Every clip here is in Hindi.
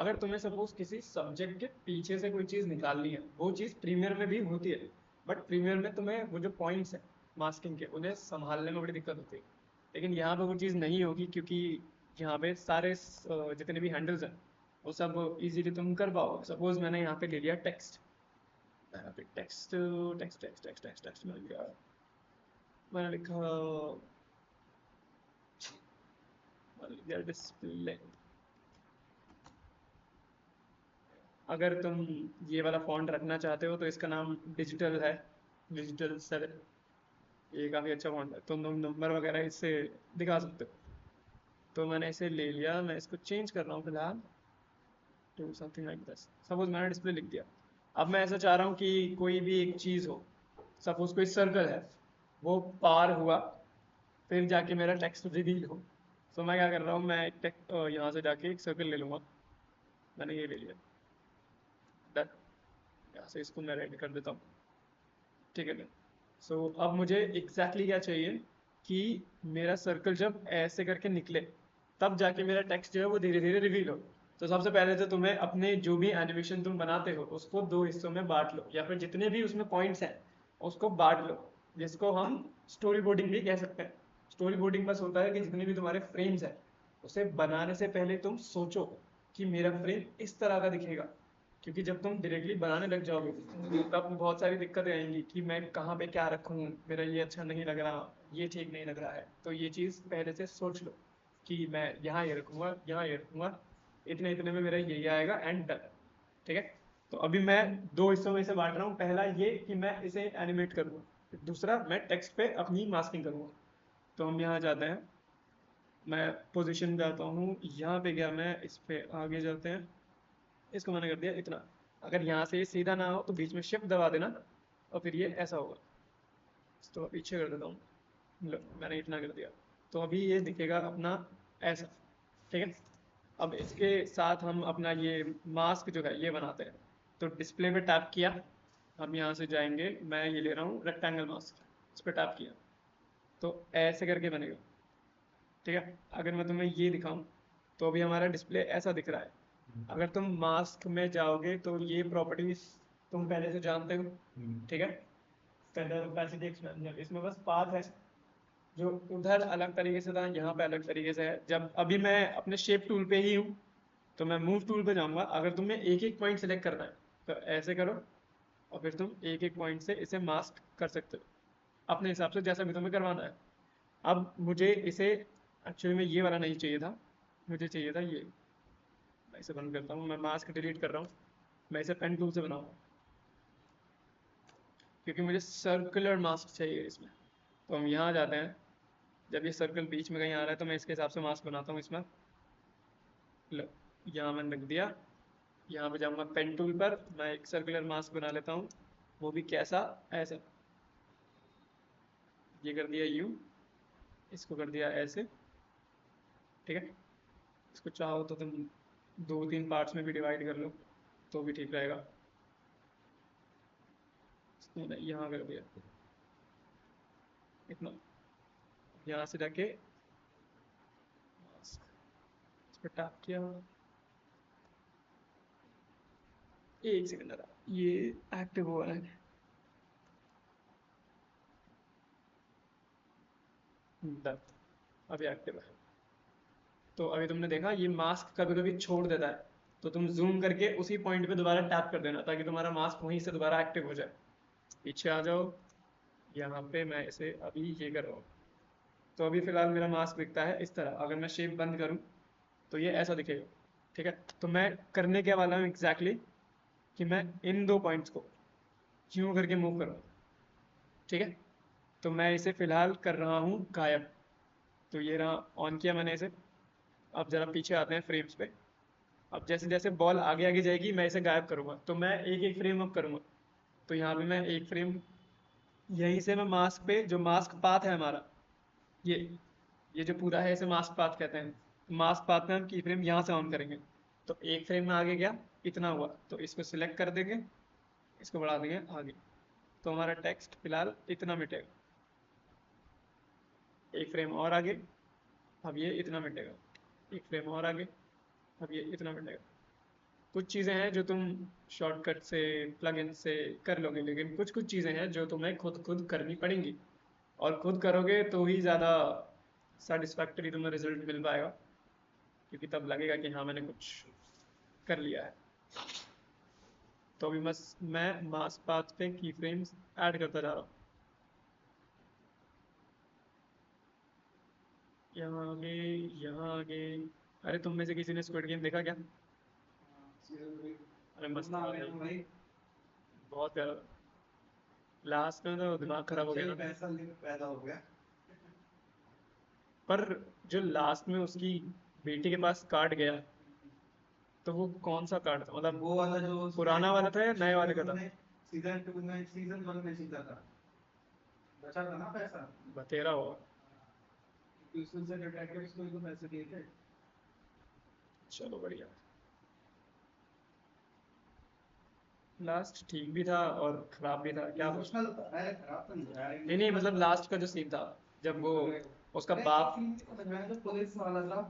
अगर तुम्हें सपोज किसी सब्जेक्ट के पीछे से कोई चीज़ निकालनी है, वो चीज़ प्रीमियर में भी होती है, बट प्रीमियर में तुम्हें वो जो पॉइंट्स हैं मास्किंग के, उन्हें संभालने में बड़ी दिक्कत होती है। लेकिन यहाँ पे वो चीज़ नहीं होगी, क्योंकि यहाँ पे सारे जितने भी हैंडल्स हैं वो सब इजीली तुम कर पाओगे। सपोज मैंने यहाँ पे ले लिया टेक्स्ट, यहाँ पे text text text text text text मैंने लिया, मैंने लिखा, मैंने लिखा डिस्प्ले। अगर तुम ये वाला फॉन्ट रखना चाहते हो तो इसका नाम डिजिटल है, डिजिटल 7। ये काफ़ी अच्छा फॉन्ट है, तुम नंबर वगैरह इससे दिखा सकते हो। तो मैंने इसे ले लिया, मैं इसको चेंज कर रहा हूँ फिलहाल to something like this. Suppose मैंने डिस्प्ले लिख दिया। अब मैं ऐसा चाह रहा हूँ कि कोई भी एक चीज़ हो, सपोज कोई सर्कल है, वो पार हुआ फिर जाके मेरा टेक्स्ट रिवील हो। तो मैं क्या कर रहा हूँ, मैं एक यहाँ से जाके एक सर्कल ले लूँगा। मैंने ये ले लिया, डन। यहाँ से इसको मैं रेड कर देता हूँ, ठीक है। सो अब मुझे एग्जैक्टली क्या चाहिए कि मेरा सर्कल जब ऐसे करके निकले तब जाके मेरा टेक्स्ट जो है वो धीरे धीरे रिवील हो। तो सबसे पहले तो तुम्हें अपने जो भी एनिमेशन तुम बनाते हो उसको दो हिस्सों में बांट लो, या फिर जितने भी उसमें पॉइंट्स हैं उसको बांट लो, जिसको हम स्टोरी बोर्डिंग भी कह सकते हैं। स्टोरी बोर्डिंग बस होता है कि जितने भी तुम्हारे फ्रेम्स हैं उसे बनाने से पहले तुम सोचो कि मेरा फ्रेम इस तरह का दिखेगा। क्योंकि जब तुम डायरेक्टली बनाने लग जाओगे तब बहुत सारी दिक्कतें आएंगी कि मैं कहाँ पे क्या रखूँ, मेरा ये अच्छा नहीं लग रहा, ये ठीक नहीं लग रहा है। तो ये चीज़ पहले से सोच लो कि मैं यहाँ ये रखूँगा, यहाँ ये रखूँगा, इतने इतने में मेरा यही आएगा एंड डन, ठीक है। तो अभी मैं दो हिस्सों में इसे बांट रहा हूँ। पहला ये कि मैं इसे एनिमेट करूँगा, दूसरा मैं टेक्स्ट पे अपनी मास्किंग करूँगा। तो हम यहाँ जाते हैं, मैं पोजीशन जाता हूँ, यहाँ पे गया मैं, इस पे आगे जाते हैं, इसको मैंने कर दिया इतना। अगर यहाँ से ये सीधा ना हो तो बीच में शिफ्ट दबा देना और फिर ये ऐसा होगा। तो पीछे कर देता हूँ, लो मैंने इतना कर दिया। तो अभी ये दिखेगा अपना ऐसा, ठीक है। अब इसके साथ हम अपना ये मास्क जो है ये बनाते हैं। तो डिस्प्ले पे टैप किया, हम यहाँ से जाएंगे, मैं ये ले रहा हूँ रेक्टेंगल मास्क, इस पर टैप किया तो ऐसे करके बनेगा, ठीक है। अगर मैं तुम्हें ये दिखाऊं तो अभी हमारा डिस्प्ले ऐसा दिख रहा है। अगर तुम मास्क में जाओगे तो ये प्रॉपर्टीज तुम पहले से जानते हो, ठीक है। कलर ओपेसिटी एक्सपेंशन, इसमें बस पाथ है जो उधर अलग तरीके से था, यहाँ पे अलग तरीके से है। जब अभी मैं अपने शेप टूल पे ही हूँ तो मैं मूव टूल पे जाऊँगा। अगर तुम्हें एक एक पॉइंट सेलेक्ट करना है तो ऐसे करो और फिर तुम एक एक पॉइंट से इसे मास्क कर सकते हो अपने हिसाब से, जैसा भी तुम्हें करवाना है। अब मुझे इसे एक्चुअली में ये वाला नहीं चाहिए था, मुझे चाहिए था ये। मैं इसे बंद करता हूँ, मैं मास्क डिलीट कर रहा हूँ, मैं इसे पेन टूल से बनाऊँगा क्योंकि मुझे सर्कुलर मास्क चाहिए इसमें। तो हम यहाँ जाते हैं, जब ये सर्कल बीच में कहीं आ रहा है तो मैं इसके हिसाब से मास्क बनाता हूँ इसमें। लो, यहाँ मैंने रख दिया। यहाँ पे जाऊँगा पेन टूल पर, मैं एक सर्कुलर मास्क बना लेता हूँ, वो भी कैसा, ऐसा। ये कर दिया यू, इसको कर दिया ऐसे, ठीक है। इसको चाहो तो तुम दो तीन पार्ट्स में भी डिवाइड कर लो तो भी ठीक रहेगा। मैंने यहाँ कर दिया इतना, यहाँ से जाके इस पर टैप किया। एक सेकंड रहा, ये एक्टिव हुआ है, डन, अभी एक्टिव है। तो अभी तुमने देखा ये मास्क कभी कभी छोड़ देता है, तो तुम जूम करके उसी पॉइंट पे दोबारा टैप कर देना ताकि तुम्हारा मास्क वहीं से दोबारा एक्टिव हो जाए। पीछे आ जाओ, यहाँ पे मैं इसे अभी ये कर रहा हूँ। तो अभी फिलहाल मेरा मास्क दिखता है इस तरह। अगर मैं शेप बंद करूँ तो ये ऐसा दिखेगा, ठीक है। तो मैं करने के वाला हूँ एग्जैक्टली कि मैं इन दो पॉइंट्स को क्यों करके मूव करूँ, ठीक है। तो मैं इसे फिलहाल कर रहा हूँ गायब। तो ये रहा, ऑन किया मैंने इसे। अब जरा पीछे आते हैं फ्रेम्स पे। अब जैसे जैसे बॉल आगे आगे जाएगी मैं इसे गायब करूँगा, तो मैं एक एक फ्रेम अप करूँगा। तो यहाँ पे मैं एक फ्रेम, यहीं से मैं मास्क पे जो मास्क पाथ है हमारा, ये ये जो पूरा है इसे मास्क पाथ कहते हैं। मास्क पाथ में हम की फ्रेम यहाँ से ऑन करेंगे। तो एक फ्रेम में आगे गया, इतना हुआ, तो इसको सिलेक्ट कर देंगे, इसको बढ़ा देंगे आगे, तो हमारा टेक्स्ट फिलहाल इतना मिटेगा। एक फ्रेम और आगे, अब ये इतना मिटेगा। एक फ्रेम और आगे, अब ये इतना मिटेगा। कुछ चीज़ें हैं जो तुम शॉर्टकट से प्लग इन से कर लोगे, लेकिन कुछ कुछ चीज़ें हैं जो तुम्हें खुद खुद करनी पड़ेंगी, और खुद करोगे तो ही ज़्यादा सेटिस्फैक्टरी तुम्हें रिजल्ट मिल पाएगा, क्योंकि तब लगेगा कि हाँ मैंने कुछ कर लिया है। तो अभी बस मैं मास पाथ पे की फ्रेम्स ऐड करता जा रहा हूँ। यहाँ आगे, यहाँ आगे। अरे तुम में से किसी ने स्क्विड गेम देखा क्या? अरे मस्त था भाई, बहुत प्यारा था। लास्ट में तो दिमाग खराब हो गया ना। पैसा पैदा हो गया। पर जो लास्ट में उसकी बेटी के पास कार्ड गया, तो वो कौन सा कार्ड था, मतलब वो वाला जो पुराना वाला था या नए वाले का था? सीजन 2 में, सीजन 1 में जीता था, बचा था ना पैसा। बतेरा होगा। उसमें से डिटेक्टिव्स को ही तो पैसे दिए थे। चलो बढ़िया। लास्ट ठीक भी था और खराब भी था, क्या बोल। इमोशनल था, अरे खराब तो नहीं यार। नहीं नहीं, मतलब लास्ट का जो सीन था, जब वो उसका बाप मैं जो पुलिस वाला था,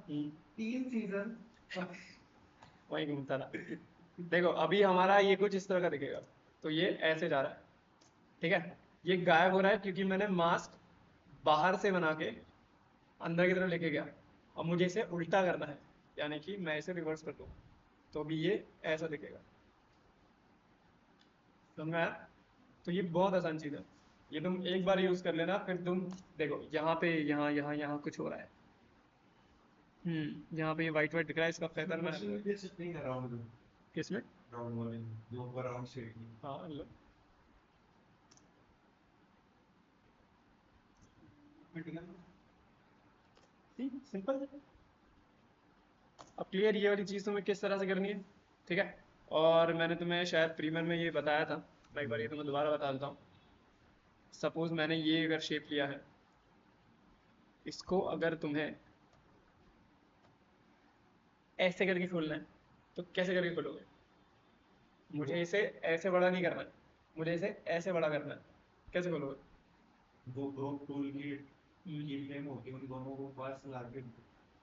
3 सीजन वही घूमता था। देखो अभी हमारा ये कुछ इस तरह का दिखेगा, तो ये ऐसे जा रहा है, ठीक है। ये गायब हो रहा है क्योंकि मैंने मास्क बाहर से बना के अंदर की तरफ लेके गया। अब मुझे इसे उल्टा करना है, यानी कि मैं इसे रिवर्स कर दूँ, तो अभी ये ऐसा दिखेगा। समझ में आया? तो ये बहुत आसान चीज़ है, ये तुम एक बार यूज़ कर लेना, फिर तुम देखो यहाँ पे, यहाँ यहाँ यहाँ कुछ हो रहा है। यहाँ पे ये वाइट वाइट दिख रहा है, इसका फेदर में शिफ्टिंग है राउंड में, किसमें? राउंड वाले जो ऊपर राउंड शेड की। हाँ लो। सिंपल। अब क्लियर ये वाली चीज़ तुम्हें किस तरह से करनी है, ठीक है। और मैंने तुम्हें शायद प्रीमियर में ये बताया था, मैं एक बार ये तुम्हें दोबारा बता देता हूँ। सपोज मैंने ये अगर शेप लिया है, इसको अगर तुम्हें ऐसे करके खोलना है, तो कैसे करके खोलोगे? मुझे इसे ऐसे बड़ा नहीं करना है, मुझे इसे ऐसे बड़ा करना है, कैसे खोलोगे? वो दो टूल की फ्रेम होती है, उन दोनों को पास ला के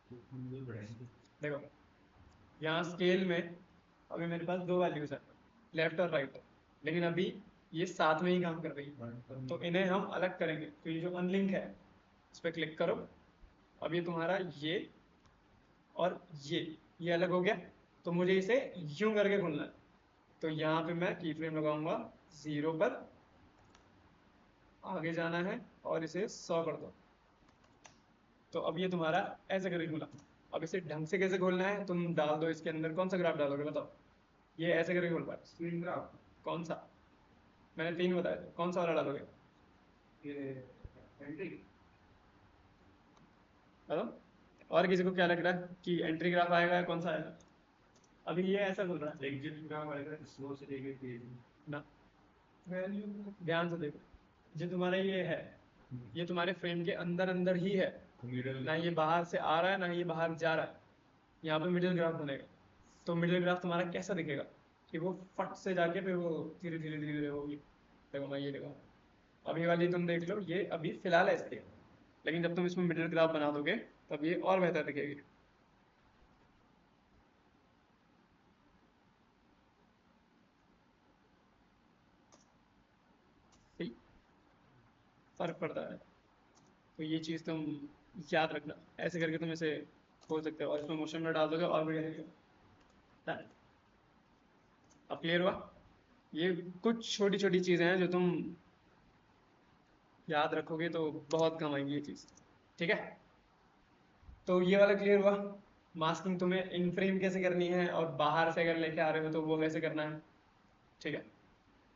बढ़ाएंगे। देखो यहाँ स्केल में अभी मेरे पास दो वैल्यूज है, लेफ्ट और राइट, लेकिन अभी ये साथ में ही काम कर रही है, तो इन्हें हम अलग करेंगे। तो ये जो अनलिंक है, इस पर क्लिक करो। अब ये तुम्हारा ये और ये अलग हो गया, तो मुझे इसे यूं करके खोलना है। तो यहाँ पे मैं की फ्रेम लगाऊंगा 0 पर, आगे जाना है और इसे 100 कर दो। तो अब ये तुम्हारा ऐसे करके खुला। अब इसे ढंग से कैसे खोलना है, तुम डाल दो इसके अंदर, कौन सा ग्राफ डालोगे बताओ? ये ऐसे करके खोल पाए, स्क्रीन ग्राफ। कौन सा? मैंने 3 बताए थे, कौन सा वाला डालोगे ये एंट्री। बताओ। और किसी को क्या लग रहा है कि एंट्री ग्राफ आएगा या कौन सा आएगा? अभी ये ऐसा खुल रहा है एग्जिट ग्राफ आएगा, स्लो से लेके तेज ना। वैल्यू ध्यान से देखो, जो तुम्हारा ये है, ये तुम्हारे फ्रेम के अंदर अंदर ही है, मिडल ना ये बाहर से आ रहा है ना ये बाहर जा रहा है। यहाँ पे मिडिल ग्राफ बनेगा। तो मिडिल ग्राफ तुम्हारा कैसा दिखेगा कि वो फट से जाके फिर वो धीरे धीरे धीरे धीरे होगी। देखो मैं ये दिखाऊँ, अभी वाली तुम देख लो, ये अभी फिलहाल ऐसे है, लेकिन जब तुम इसमें मिडिल ग्राफ बना दोगे तब ये और बेहतर दिखेगी। ठीक, फर्क पड़ता है। तो ये चीज़ तुम याद रखना, ऐसे करके तुम इसे खोल सकते हो और इसमें मोशन में डाल दोगे और बढ़िया दिखेगा। अब क्लियर हुआ? ये कुछ छोटी छोटी चीज़ें हैं जो तुम याद रखोगे तो बहुत काम आएंगी ये चीज़, ठीक है। तो ये वाला क्लियर हुआ, मास्किंग तुम्हें इन फ्रेम कैसे करनी है और बाहर से अगर लेके आ रहे हो तो वो कैसे करना है, ठीक है।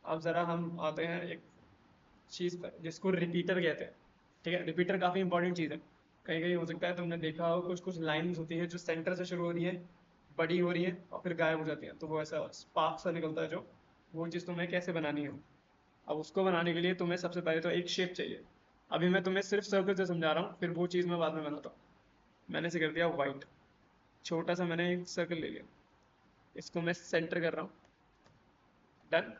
अब ज़रा हम आते हैं एक चीज़ पर जिसको रिपीटर कहते हैं, ठीक है। रिपीटर काफ़ी इंपॉर्टेंट चीज़ है। कहीं कहीं हो सकता है तुमने देखा हो, कुछ कुछ लाइन्स होती है जो सेंटर से शुरू हो रही है, बड़ी हो रही है और फिर गायब हो जाती है, तो वो ऐसा स्पार्क सा निकलता है, जो वो चीज़ तुम्हें कैसे बनानी है। अब उसको बनाने के लिए तुम्हें सबसे पहले तो एक शेप चाहिए। अभी मैं तुम्हें सिर्फ सर्कल से समझा रहा हूँ, फिर वो चीज़ मैं बाद में बनाता हूँ। मैंने इसे कर दिया वाइट, छोटा सा मैंने एक सर्कल ले लिया, इसको मैं सेंटर कर रहा हूँ, डन।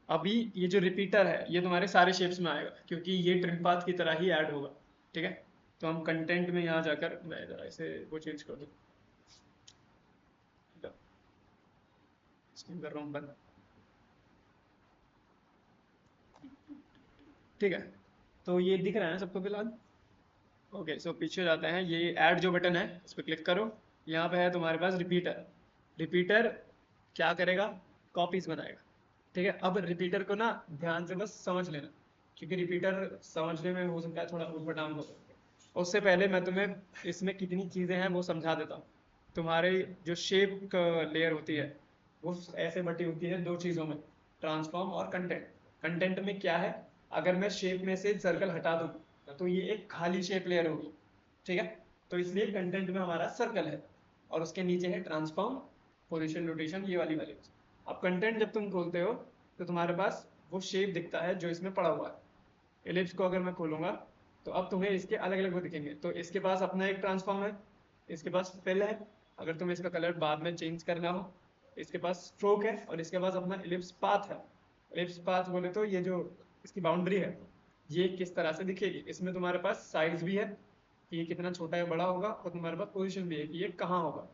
अभी ये जो रिपीटर है ये तुम्हारे सारे शेप्स में आएगा, क्योंकि ये ट्रिम पाथ की तरह ही ऐड होगा, ठीक है। तो हम कंटेंट में यहाँ जाकर, मैं जरा इसे वो चेंज कर दूँ, स्क्रीन कर रहा हूँ बंद। ठीक है, तो ये दिख रहा है ना सबको फिलहाल। ओके, सो पीछे जाते हैं, ये ऐड जो बटन है इस पर क्लिक करो। यहाँ पे है तुम्हारे पास रिपीटर। रिपीटर क्या करेगा? कॉपीज बनाएगा। ठीक है, अब रिपीटर को ना ध्यान से बस समझ लेना, क्योंकि रिपीटर समझने में हो सकता है थोड़ा ऊपर डाउन हो। उससे पहले मैं तुम्हें इसमें कितनी चीज़ें हैं वो समझा देता हूँ। तुम्हारे जो शेप लेयर होती है वो ऐसे बटी होती है दो चीज़ों में, ट्रांसफॉर्म और कंटेंट। कंटेंट में क्या है? अगर मैं शेप में से सर्कल हटा दूँ तो ये एक खाली शेप लेयर होगी। ठीक है, तो इसलिए कंटेंट में हमारा सर्कल है और उसके नीचे है ट्रांसफॉर्म, पोजीशन, रोटेशन, ये वाली वैल्यूज। अब कंटेंट जब तुम खोलते हो तो तुम्हारे पास वो शेप दिखता है जो इसमें पड़ा हुआ है। एलिप्स को अगर मैं खोलूंगा तो अब तुम्हें इसके अलग अलग वो दिखेंगे। तो इसके पास अपना एक ट्रांसफॉर्म है, इसके पास फिल है, अगर तुम्हें इसका कलर बाद में चेंज करना हो। इसके पास स्ट्रोक है और इसके पास अपना एलिप्स पाथ है। एलिप्स पाथ बोले तो ये जो इसकी बाउंड्री है ये किस तरह से दिखेगी। इसमें तुम्हारे पास साइज भी है कि ये कितना छोटा या बड़ा होगा, और तुम्हारे पास पोजीशन भी है कि ये कहाँ होगा।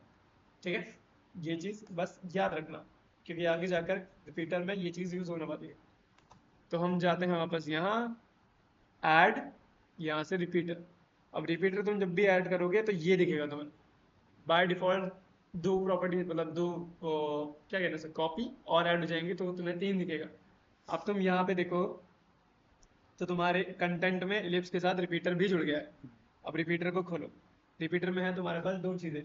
ठीक है, ये चीज़ बस याद रखना, क्योंकि आगे जाकर रिपीटर में ये चीज़ यूज़ होने वाली है। तो हम जाते हैं वापस यहाँ, ऐड, यहाँ से रिपीटर। अब रिपीटर तुम जब भी ऐड करोगे तो ये दिखेगा तुम्हें बाय डिफॉल्ट। दो प्रॉपर्टी मतलब दो क्या कहते हैं, कॉपी और ऐड हो जाएंगे तो तुम्हें तीन दिखेगा। अब तुम यहाँ पे देखो तो तुम्हारे कंटेंट में इलिप्स के साथ रिपीटर भी जुड़ गया है। अब रिपीटर को खोलो। रिपीटर में है तुम्हारे पास दो चीज़ें,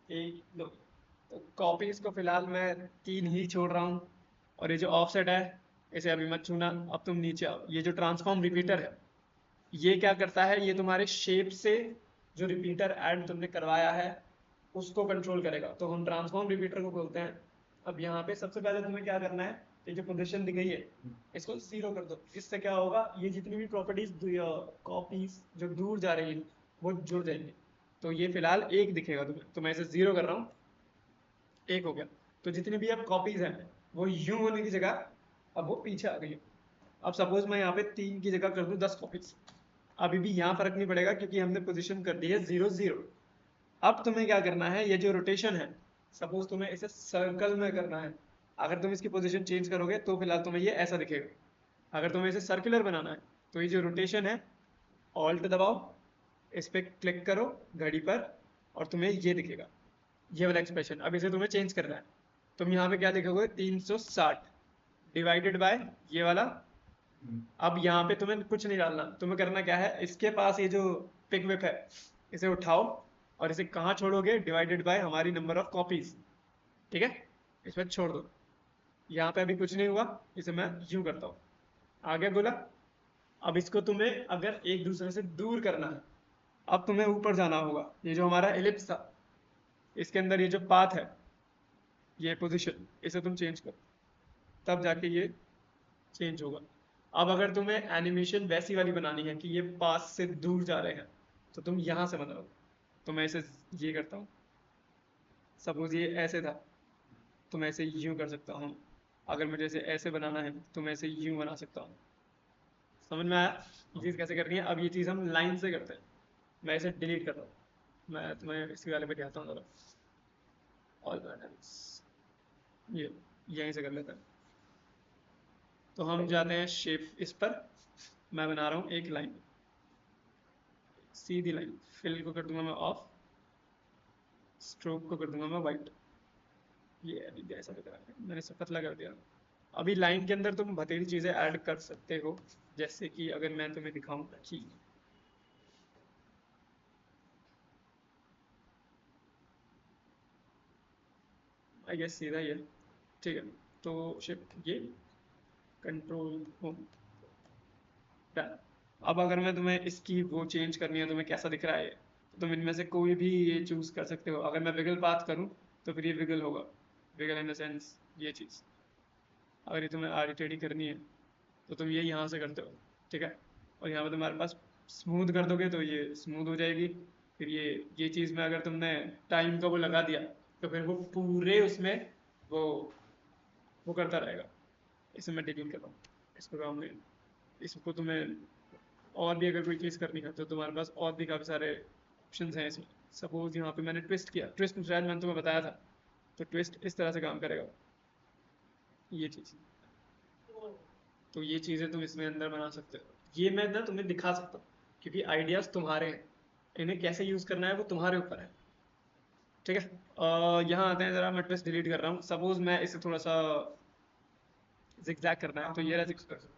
एक दो। तो कॉपीज को फिलहाल मैं तीन ही छोड़ रहा हूँ, और ये जो ऑफसेट है इसे अभी मत छूना। अब तुम नीचे आओ, ये जो ट्रांसफॉर्म रिपीटर है ये क्या करता है? ये तुम्हारे शेप से जो रिपीटर ऐड तुमने करवाया है उसको कंट्रोल करेगा। तो हम ट्रांसफॉर्म रिपीटर को बोलते हैं। अब यहाँ पे सबसे पहले तुम्हें क्या करना है, ये जो पोजीशन दी गई है इसको 0 कर दो। इससे क्या होगा, ये जितनी भी प्रॉपर्टीज कॉपीज जो दूर जा रही है वो जुड़ जाएंगी। तो ये फिलहाल एक दिखेगा तुम्हें, तो मैं इसे 0 कर रहा हूँ, एक हो गया। तो जितनी भी अब कॉपीज हैं वो यूं होने की जगह अब वो पीछे आ गई है। अब सपोज मैं यहाँ पे 3 की जगह कर दूं 10 कॉपीज, अभी भी यहाँ फर्क नहीं पड़ेगा क्योंकि हमने पोजीशन कर दी है 0 0। अब तुम्हें क्या करना है, ये जो रोटेशन है सपोज तुम्हें इसे सर्कल में करना है। अगर तुम इसकी पोजीशन चेंज करोगे तो फिलहाल तुम्हें ये ऐसा दिखेगा। अगर तुम्हें इसे सर्कुलर बनाना है तो ये जो रोटेशन है, ऑल्ट दबाओ, इस पर क्लिक करो घड़ी पर, और तुम्हें ये दिखेगा, ये वाला एक्सप्रेशन। अब इसे तुम्हें चेंज करना है। तुम यहाँ पे क्या लिखोगे, 360 डिवाइडेड बाय ये वाला। अब यहाँ पे तुम्हें कुछ नहीं डालना, तुम्हें करना क्या है, इसके पास ये जो पिक विप है इसे उठाओ और इसे कहाँ छोड़ोगे, डिवाइडेड बाय हमारी नंबर ऑफ कॉपीज। ठीक है, इस पर छोड़ दो। यहाँ पे अभी कुछ नहीं हुआ, इसे मैं यूं करता हूँ, आगे बोला। अब इसको तुम्हें अगर एक दूसरे से दूर करना है, अब तुम्हें ऊपर जाना होगा। ये जो हमारा एलिप्स था इसके अंदर ये जो पाथ है, ये पोजीशन, इसे तुम चेंज करो, तब जाके ये चेंज होगा। अब अगर तुम्हें एनिमेशन वैसी वाली बनानी है कि ये पास से दूर जा रहे हैं तो तुम यहाँ से बनाओ। तो मैं इसे ये करता हूँ, सपोज ये ऐसे था तो मैं इसे यूं कर सकता हूँ। अगर मुझे इसे ऐसे बनाना है तो मैं इसे यूं बना सकता हूँ। समझ में आया ये चीज़ कैसे करनी है? अब ये चीज़ हम लाइन से करते हैं। मैं इसे डिलीट कर रहा हूँ, मैं तुम्हें इसके वाले पे दिखाता हूँ जरा। ऑल पैटर्न्स ये यहीं से कर लेते हैं। तो हम जाते हैं शेप, इस पर मैं बना रहा हूँ एक लाइन, सीधी लाइन। फिल को कर दूंगा मैं ऑफ, स्ट्रोक को कर दूंगा मैं वाइट। ये अभी जैसा लग रहा है मैंने इसे पतला कर दिया। अभी लाइन के अंदर तुम बतेरी चीज़ें ऐड कर सकते हो, जैसे कि अगर मैं तुम्हें दिखाऊं कि आई गेस सीधा ही है। ठीक है, तो शिफ्ट ये कंट्रोल होम डन। अब अगर मैं तुम्हें इसकी वो चेंज करनी है, तुम्हें कैसा दिख रहा है तो तुम इनमें से कोई भी ये चूज कर सकते हो। अगर मैं विगल बात करूँ तो फिर ये विगल होगा, विगल इन द सेंस ये चीज़। अगर ये तुम्हें आड़ी टेढ़ी करनी है तो तुम ये यहाँ से करते हो। ठीक है, और यहाँ पे तुम्हारे पास स्मूथ कर दोगे तो ये स्मूथ हो जाएगी। फिर ये चीज़ में अगर तुमने टाइम का वो लगा दिया तो फिर वो पूरे उसमें वो वो करता रहेगा। इसे मैं डिलीट कर रहा हूँ, इसको काम नहीं। इसको तुम्हें और भी अगर कोई चीज़ करनी है तो तुम्हारे पास और भी काफ़ी सारे ऑप्शंस हैं इसमें। सपोज यहाँ पे मैंने ट्विस्ट किया, ट्विस्ट शायद मैंने तुम्हें बताया था। तो ट्विस्ट इस तरह से काम करेगा, ये चीज़, तो ये चीज़ें तुम इसमें अंदर बना सकते हो। ये मैं ना तुम्हें दिखा सकता हूँ क्योंकि आइडियाज़ तुम्हारे हैं, इन्हें कैसे यूज़ करना है वो तुम्हारे ऊपर है। ठीक है, यहाँ आते हैं, ज़रा मैं ट्विस्ट डिलीट कर रहा हूँ। सपोज मैं इसे थोड़ा सा जिगजैग करना है तो ये रहा zigzag।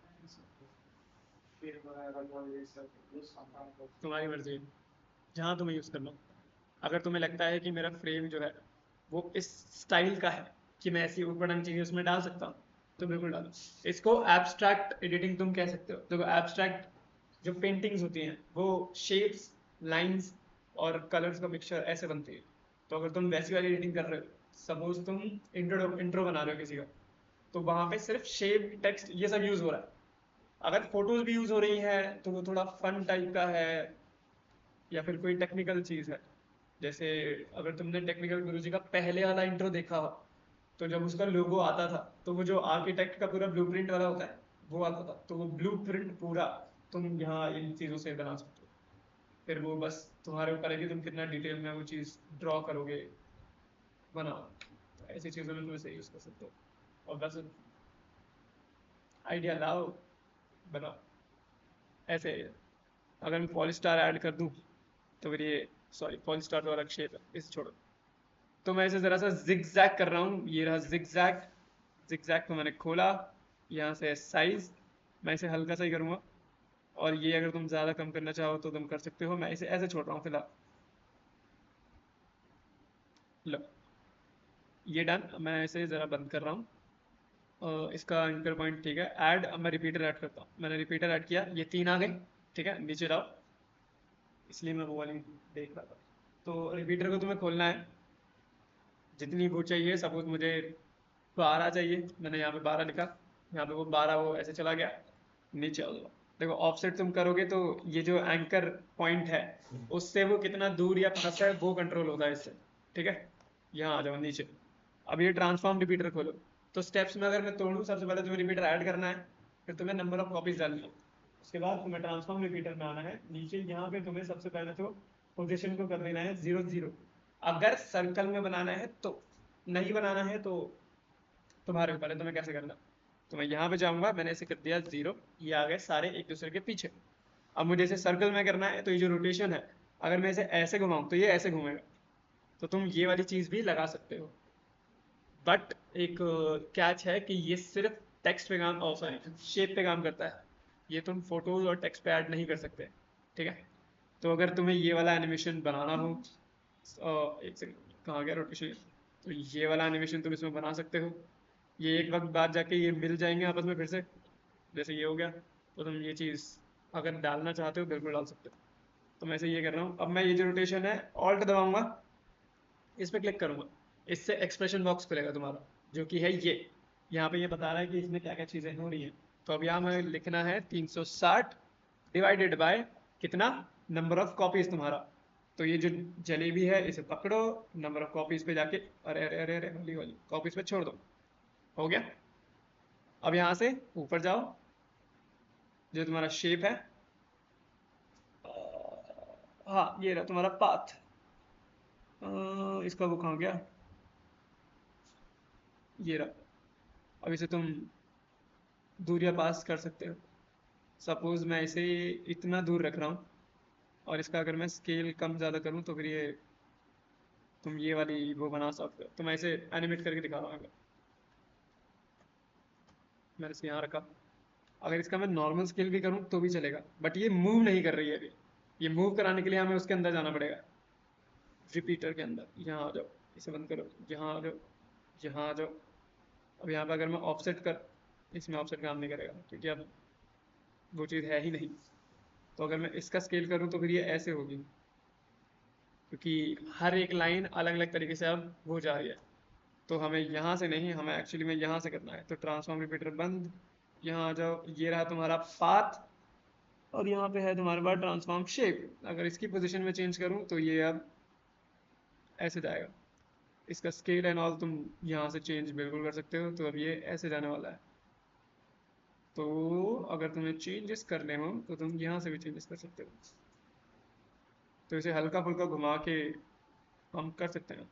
तुम्हारी मर्जी है, जहाँ तुम्हें यूज़ करना हो। अगर तुम्हें लगता है कि मेरा फ्रेम जो है वो इस स्टाइल का है कि मैं ऐसी ऊपर चीज़ें उसमें डाल सकता हूँ, तो बिल्कुल डालो। इसको एब्स्ट्रैक्ट एडिटिंग तुम कह सकते हो। देखो एब्स्ट्रैक्ट जो पेंटिंग्स होती हैं वो शेप्स, लाइंस और कलर्स का मिक्सचर ऐसे बनती है। तो अगर तुम वैसी वाली एडिटिंग कर रहे हो, सपोज तुम इंट्रो इंट्रो बना रहे हो किसी का, तो वहां पे सिर्फ शेप, टेक्स्ट, ये सब यूज हो रहा है। अगर फोटोज भी यूज हो रही है तो वो थोड़ा फन टाइप का है या फिर कोई टेक्निकल चीज है। जैसे अगर तुमने टेक्निकल गुरुजी का पहले वाला इंट्रो देखा हो, तो जब उसका लोगो आता था तो वो जो आर्किटेक्ट का पूरा ब्लूप्रिंट वाला होता है वो आता था, तो वो ब्लूप्रिंट पूरा तुम यहाँ इन चीज़ों से बना सकते हो। फिर वो बस तुम्हारे ऊपर है कि तुम कितना डिटेल में वो चीज़ ड्रॉ करोगे, बनाओ। तो ऐसी चीज़ों में तुम इसे यूज़ कर सकते हो और बस आइडिया लाओ, बनाओ। ऐसे अगर मैं पॉलिस्टार ऐड कर दूँ तो फिर ये, सॉरी पॉलिस्टार तो अलग शेप है, इसे छोड़ो। तो मैं इसे ज़रा सा जिगजैग कर रहा हूँ, ये रहा जिगजैग। जिगजैग को मैंने खोला, यहाँ से साइज मैं इसे हल्का सा ही करूँगा, और ये अगर तुम ज़्यादा कम करना चाहो तो तुम कर सकते हो। मैं इसे ऐसे छोड़ रहा हूँ फिलहाल। लो, ये डन। मैं इसे ज़रा बंद कर रहा हूँ। इसका एंकर पॉइंट ठीक है। ऐड, अब मैं रिपीटर ऐड करता हूँ। मैंने रिपीटर ऐड किया, ये 3 आ गए। ठीक है, नीचे लाओ, इसलिए मैं वो वाली देख रहा था। तो रिपीटर को तुम्हें खोलना है, जितनी वो चाहिए। सपोज मुझे 12 चाहिए, मैंने यहाँ पे 12 लिखा, यहाँ पे वो 12 वो ऐसे चला गया। नीचे आओ, देखो ऑफसेट तुम करोगे तो ये जो एंकर पॉइंट है उससे वो कितना दूर या पास है वो कंट्रोल होता है इससे। ठीक है, यहाँ आ जाओ नीचे। अब ये ट्रांसफॉर्म रिपीटर खोलो। तो स्टेप्स में अगर मैं तोड़ूँ, सबसे पहले तुम्हें रिपीटर ऐड करना है, फिर तुम्हें नंबर ऑफ कॉपीज डालनी है। उसके बाद तुम्हें ट्रांसफॉर्म रिपीटर में आना है। नीचे यहाँ पे तुम्हें सबसे पहले तो पोजीशन को कर देना है 0 0। अगर सर्कल में बनाना है तो, नहीं बनाना है तो तुम्हारे ऊपर है तुम्हें कैसे करना। तो मैं यहाँ पे जाऊंगा, मैंने इसे कर दिया 0, ये आ गए सारे एक दूसरे के पीछे। अब मुझे इसे सर्कल में करना है, तो ये जो रोटेशन है, अगर मैं इसे ऐसे घुमाऊं तो ये ऐसे घूमेगा। तो तुम ये वाली चीज़ भी लगा सकते हो। बट एक कैच है कि ये सिर्फ टेक्स्ट पे काम, सॉरी शेप पे काम करता है। ये तुम फोटोज और टेक्स्ट पे ऐड नहीं कर सकते। ठीक है, तो अगर तुम्हें ये वाला एनिमेशन बनाना हो, एक सेकंड कहाँ गया रोटेशन, तो ये वाला एनिमेशन तुम इसमें बना सकते हो। ये एक वक्त बाद जाके ये मिल जाएंगे आपस में फिर से, जैसे ये हो गया। तो तुम ये चीज़ अगर डालना चाहते हो बिल्कुल डाल सकते हो। तो मैं ऐसे ये कर रहा हूँ। अब मैं ये जो रोटेशन है, ऑल्ट दबाऊंगा, इस पर क्लिक करूंगा, इससे एक्सप्रेशन बॉक्स खुलेगा तुम्हारा, जो कि है ये। यहाँ पे ये बता रहा है कि इसमें क्या क्या चीज़ें हो रही हैं। तो अब यहाँ में लिखना है 360 डिवाइडेड बाय कितना, नंबर ऑफ कॉपीज तुम्हारा। तो ये जो जलेबी है इसे पकड़ो, नंबर ऑफ कॉपीज पे जाके, अरे अरे अरे अरे वाली वाली कॉपीज पे छोड़ दो। हो गया। अब यहाँ से ऊपर जाओ, जो तुम्हारा शेप है, हाँ ये रहा तुम्हारा पाथ। इसका वो कहाँ गया, ये रहा। अब इसे तुम दूरियां पास कर सकते हो। सपोज मैं इसे इतना दूर रख रहा हूँ, और इसका अगर मैं स्केल कम ज़्यादा करूँ तो फिर ये तुम ये वाली वो बना सकते हो। तो मैं इसे एनिमेट करके दिखा रहा हूँ। मैंने इसे यहाँ रखा, अगर इसका मैं नॉर्मल स्केल भी करूँ तो भी चलेगा, बट ये मूव नहीं कर रही है अभी। ये मूव कराने के लिए हमें उसके अंदर जाना पड़ेगा, रिपीटर के अंदर। यहाँ आ जाओ, इसे बंद करो, यहाँ आ जाओ, यहाँ आ जाओ। अब यहाँ पे अगर मैं ऑफसेट कर, इसमें ऑफसेट काम नहीं करेगा क्योंकि अब वो चीज़ है ही नहीं। तो अगर मैं इसका स्केल करूँ तो फिर ये ऐसे होगी, क्योंकि हर एक लाइन अलग अलग तरीके से अब हो जा रही है। तो हमें यहाँ से नहीं, हमें एक्चुअली में यहाँ से करना है। तो ट्रांसफॉर्म रिपीटर बंद, यहाँ आ जाओ, ये रहा तुम्हारा पाथ, और यहाँ पे है तुम्हारे पास ट्रांसफॉर्म शेप। अगर इसकी पोजीशन में चेंज करूँ तो ये अब ऐसे जाएगा। इसका स्केल एंड ऑल तुम यहाँ से चेंज बिल्कुल कर सकते हो। तो अब ये ऐसे जाने वाला है। तो अगर तुम्हें चेंजेस करने हो तो तुम यहाँ से भी चेंजेस कर सकते हो। तो इसे हल्का फुल्का घुमा के हम कर सकते हैं।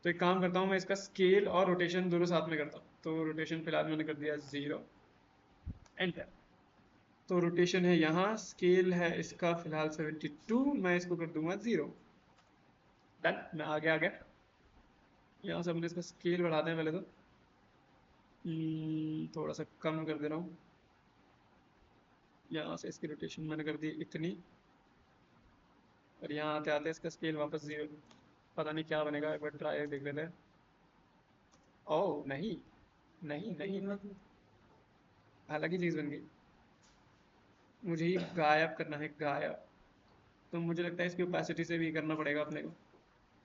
तो एक काम करता हूँ मैं, इसका स्केल और रोटेशन दोनों साथ में करता हूँ। तो रोटेशन फिलहाल मैंने कर दिया 0, एंटर। तो रोटेशन है यहाँ, स्केल है इसका फिलहाल 72, मैं इसको कर दूंगा 0। डन, मैं आगे आ गया। यहाँ से हमने इसका स्केल बढ़ाते हैं पहले तो। थोड़ा सा कम कर दे रहा हूँ। यहाँ से इसकी रोटेशन मैंने कर दी इतनी, और यहाँ आते आते इसका स्केल वापस 0। पता नहीं क्या बनेगा, एक बार ट्राई देख लेते हैं। ओह नहीं, नहीं नहीं, अलग ही चीज़ बन गई। मुझे ही गायब करना है, गायब। तो मुझे लगता है इसकी ओपेसिटी से भी करना पड़ेगा अपने को।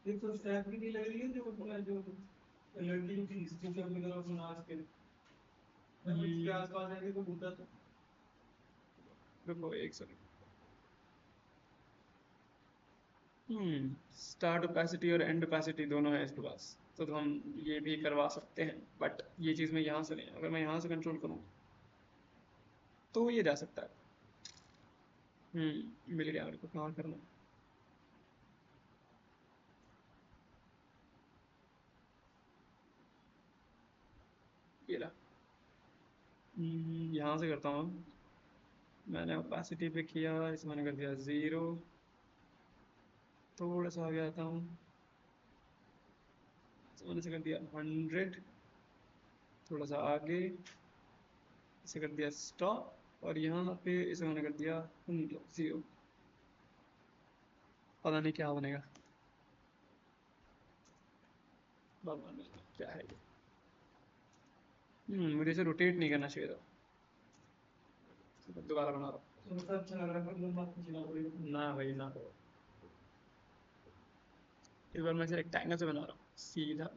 ये तो स्टैक भी नहीं लग रही है जो लड़की थी स्क्रीनशॉट वगैरह बना के इसके आसपास आएंगे तो भूता था। रुको एक सेकंड। स्टार्ट ओपेसिटी और एंड ओपेसिटी दोनों है इसके पास, तो हम ये भी करवा सकते हैं। बट ये चीज़ मैं यहाँ से नहीं, अगर मैं यहाँ से कंट्रोल करूँ तो ये जा सकता है। मिल गया मेरे को कहाँ करना है। ये रहा। यहाँ से करता हूँ। मैंने ओपेसिटी पे किया, इसे मैंने कर दिया 0। थोड़ा सा आगे आता हूँ, इसे मैंने से कर दिया 100। थोड़ा सा आगे, इसे कर दिया स्टॉप, और यहाँ पे इसे मैंने कर दिया 0। पता नहीं क्या बनेगा, भगवान जाने क्या है ये। मुझे इसे रोटेट नहीं करना चाहिए था। दोबारा बना रहा हूँ। तो अच्छा लग रहा है, मतलब बात नहीं चला पड़ी ना भाई ना, इस बार मैं इसे रेक्टेंगल से बना रहा हूँ सीधा।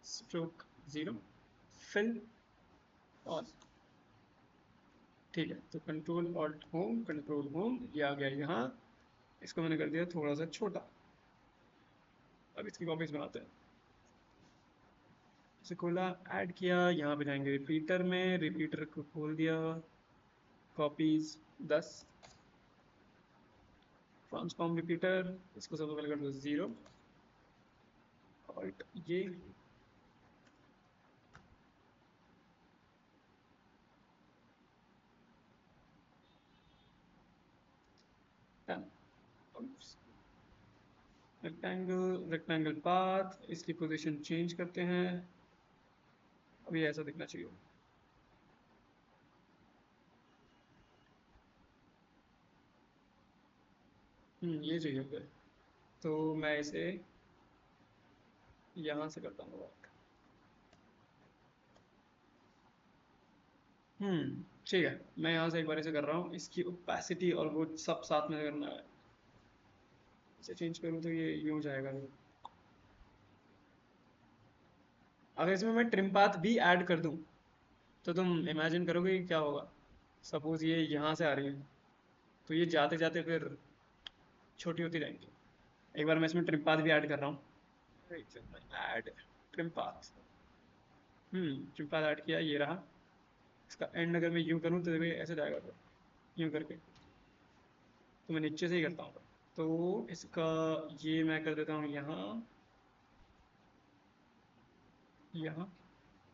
Stroke 0, fill on. ठीक है, तो control alt home, control home, ये आ गया यहाँ। इसको मैंने कर दिया थोड़ा सा छोटा। अब इसकी कॉपीज बनाते हैं। इसे खोला, ऐड किया, यहाँ पे जाएंगे रिपीटर में, रिपीटर को खोल दिया, कॉपीज 10। ट्रांसफॉर्म रिपीटर, इसको सबसे पहले कर दो 0, ऑल्ट ये। रेक्टेंगल, रेक्टेंगल पाथ, इसकी पोजीशन चेंज करते हैं। अभी ऐसा दिखना चाहिए। ये चाहिए होगा। तो मैं इसे यहाँ से करता हूँ। ठीक है, मैं यहाँ से एक बार इसे कर रहा हूँ। इसकी ओपेसिटी और वो सब साथ में करना है। इसे चेंज करूँ तो ये यूँ जाएगा। अगर इसमें मैं ट्रिम पाथ भी ऐड कर दूँ तो तुम इमेजिन करोगे कि क्या होगा। सपोज ये यहाँ से आ रही है, तो ये जाते जाते फिर छोटी होती जाएंगी। एक बार मैं इसमें ट्रिम पाथ भी ऐड कर रहा हूँ। Add trim path. Trim path add किया, ये रहा। इसका एंड अगर मैं यूँ करूँ तो ये ऐसे जाएगा, फिर यूँ करके। तो मैं नीचे से ही करता हूँ। तो इसका ये मैं कर देता हूँ यहाँ, यहाँ।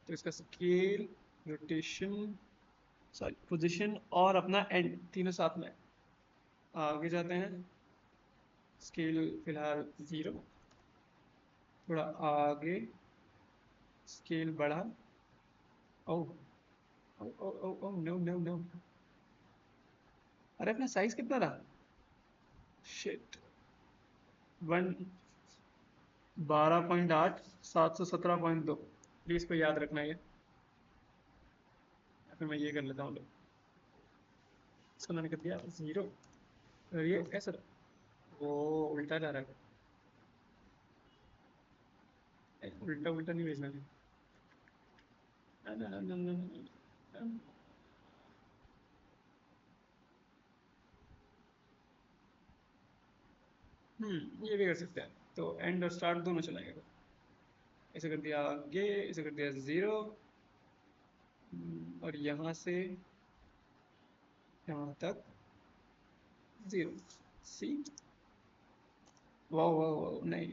तो इसका स्केल, रोटेशन, सॉरी पोजीशन और अपना एंड तीनों साथ में। आगे जाते हैं, स्केल फिलहाल 0। थोड़ा आगे, स्केल बढ़ा। ओह ओह ओह ओह, नो नो नो। अरे अपना साइज कितना रहा, शिट। 12.8, 717.2। प्लीज को याद रखना ये। फिर मैं ये कर लेता हूँ। इसको मैंने कर दिया 0, और ये ऐसा वो उल्टा जा रहा है। उल्टा उल्टा नहीं भेजना है। ना, ना, ना, ना, ना, ना, ना। ये भी कर सकते हैं। तो एंड और स्टार्ट दोनों चलाएंगे। इसे कर दिया आगे, इसे कर दिया 0। और यहाँ से यहाँ तक 0। सी वाह वाह वाह, नहीं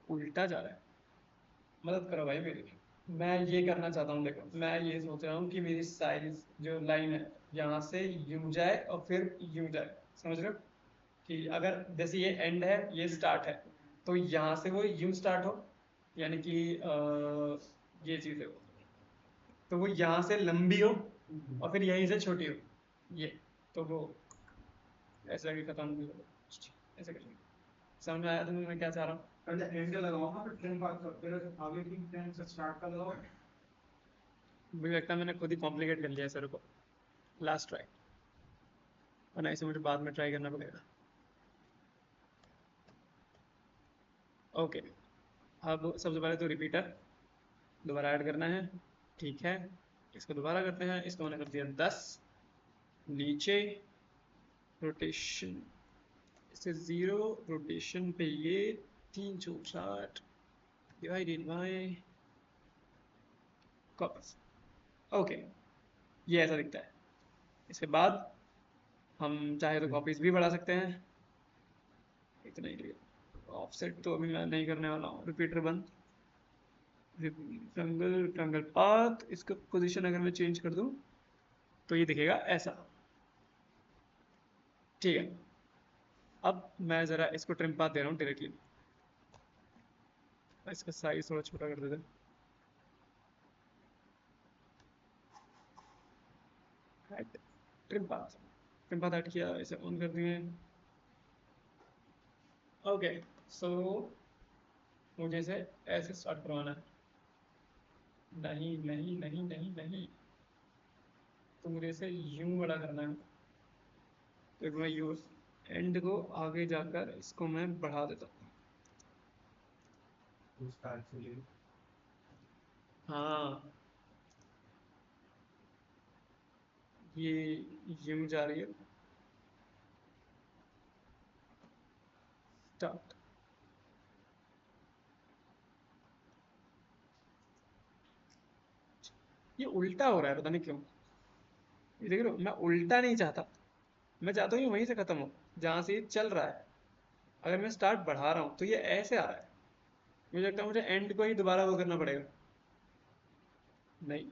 उल्टा जा रहा है। मदद करो भाई मेरी। मैं ये करना चाहता हूँ, देखो मैं ये सोच रहा हूँ कि मेरी साइज जो लाइन है यहाँ से यूं जाए और फिर यूं जाए, समझ रहे हो? कि अगर जैसे ये एंड है ये स्टार्ट है, तो यहाँ से वो यूं स्टार्ट हो, यानी कि ये चीज़ है वो, तो वो यहाँ से लंबी हो और फिर यहीं से छोटी हो, ये तो वो ऐसा भी खत्म भी हो, ऐसे करेंगे। समझ में आया तुम्हें मैं क्या चाह रहा हूँ? पहले एंड लगाओ ना, फिर ट्रेन पास करो, फिर आगे की ट्रेन से स्टार्ट कर लगाओ। मुझे लगता है मैंने खुद ही कॉम्प्लिकेट कर लिया है सर को। लास्ट ट्राई, वरना इसे मुझे बाद में ट्राई करना पड़ेगा। ओके, अब सबसे पहले तो रिपीटर दोबारा ऐड करना है, ठीक है। इसको दोबारा करते हैं, इसको मैंने कर दिया 10, नीचे रोटेशन इससे 0, रोटेशन पे ये 360 डिवाइडेड बाय कॉपीज। ओके, ये ऐसा दिखता है। इसके बाद हम चाहे तो कॉपीज भी बढ़ा सकते हैं, इतना ही लिया। ऑफसेट तो अभी मैं नहीं करने वाला हूँ। रिपीटर बंद, ट्रंगल ट्रंगल पाथ, इसका पोजीशन अगर मैं चेंज कर दूं तो ये दिखेगा ऐसा, ठीक है। अब मैं ज़रा इसको ट्रिम पाथ दे रहा हूँ डायरेक्टली, इसका साइज थोड़ा छोटा कर देते हैं। Add trim path, trim path add किया, इसे ऑन कर दिए। ओके, सो मुझे इसे ऐसे स्टार्ट करवाना है। नहीं नहीं नहीं नहीं नहीं, तो मुझे इसे यूं बड़ा करना है, तो मैं यूं एंड को आगे जाकर इसको मैं बढ़ा देता हूँ। हाँ, ये यूं जा रही है, स्टार्ट। ये उल्टा हो रहा है, पता नहीं क्यों। ये देख रहे हो, मैं उल्टा नहीं चाहता, मैं चाहता हूँ ये वहीं से खत्म हो जहाँ से ये चल रहा है। अगर मैं स्टार्ट बढ़ा रहा हूँ तो ये ऐसे आ रहा है, मुझे लगता है मुझे एंड को ही दोबारा वो करना पड़ेगा। नहीं,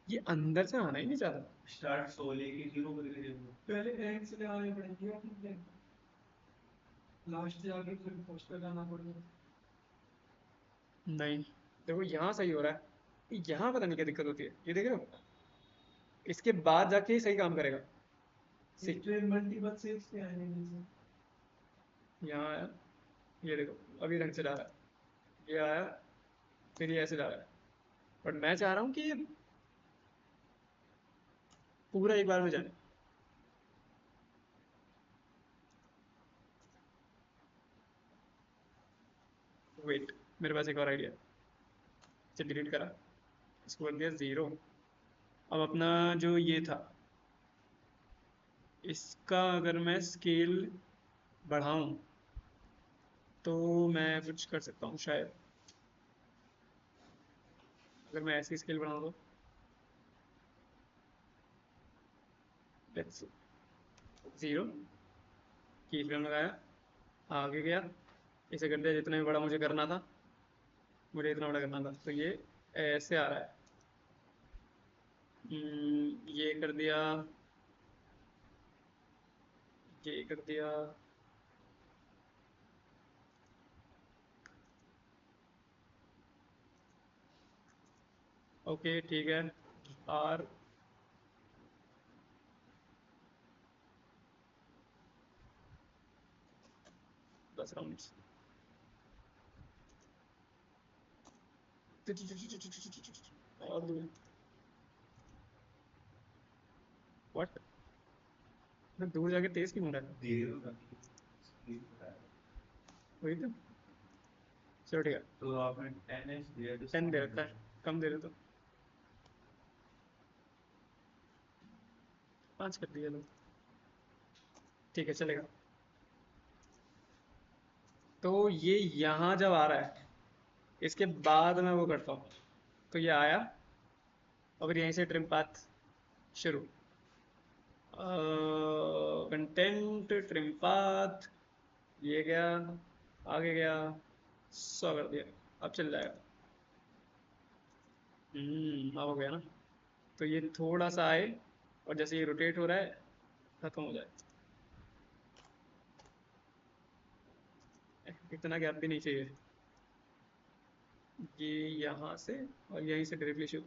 ये अंदर से आना ही नहीं चाहता। स्टार्ट 16 की 0 करके देखो, पहले एंड से लगाने पड़ेंगे आपने, लास्ट जाके फिर फर्स्ट पे जाना पड़ेगा। नहीं, देखो यहाँ सही हो रहा है, यहाँ पता नहीं क्या दिक्कत होती है, ये देख रहे हो, इसके बाद जाके ही सही काम करेगा। ट्रेन मल्टीपल सेव्स पे आने जैसे यहाँ आया, ये देखो अभी ढंग से जा रहा है, ये आया, फिर ये ऐसे जा रहा है, बट मैं चाह रहा हूँ कि ये पूरा एक बार में जाए। वेट, मेरे पास एक और आइडिया, इसे डिलीट करा, इसको कर दिया 0। अब अपना जो ये था, इसका अगर मैं स्केल बढ़ाऊं तो मैं कुछ कर सकता हूँ शायद। अगर मैं ऐसी स्केल बढ़ाऊं तो लेट्स 0 की फ्रेम लगाया, आगे गया, इसे कर दिया जितना भी बड़ा मुझे करना था, मुझे इतना बड़ा करना था, तो ये ऐसे आ रहा है। ये कर दिया, ये कर दिया, ओके ठीक है। आर 10 राउंड्स, और दूर, व्हाट, मैं दूर जाके तेज क्यों हो रहा है? वही तो, चलो ठीक है। तो आपने 10x दिया, 10 दे रखा है, कम दे रहे तो 5 कर दिया लोग, ठीक है चलेगा। तो ये यहाँ जब आ रहा है, इसके बाद मैं वो करता हूँ, तो ये आया, और फिर यहीं से ट्रिम पाथ शुरू, कंटेंट ट्रिम पाथ, ये गया, आगे गया, 100 कर दिया, अब चल जाएगा। अब हो गया ना। तो ये थोड़ा सा आए और जैसे ये रोटेट हो रहा है खत्म हो जाए। इतना गैप भी नहीं चाहिए, ये यहाँ से और यहीं से डायरेक्टली शुरू।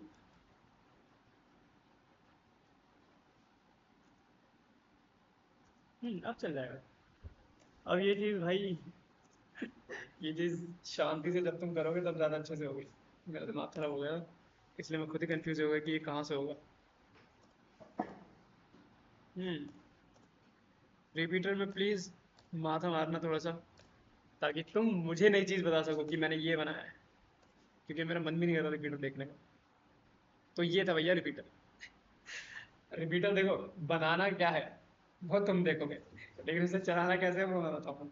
अब चल जाएगा। अब ये चीज़ भाई, ये चीज़ शांति से जब तुम करोगे तब ज़्यादा अच्छे से होगी। मेरा दिमाग खराब हो गया, इसलिए मैं खुद ही कंफ्यूज हो गया कि ये कहाँ से होगा। रिपीटर में प्लीज़ माथा मारना थोड़ा सा, ताकि तुम मुझे नई चीज़ बता सको कि मैंने ये बनाया है, क्योंकि मेरा मन भी नहीं कर रहा रिपीटर देखने का। तो ये था भैया रिपीटर। रिपीटर देखो, बनाना क्या है वो तुम देखोगे, लेकिन उसे चलाना कैसे है वो मैं बताऊँ।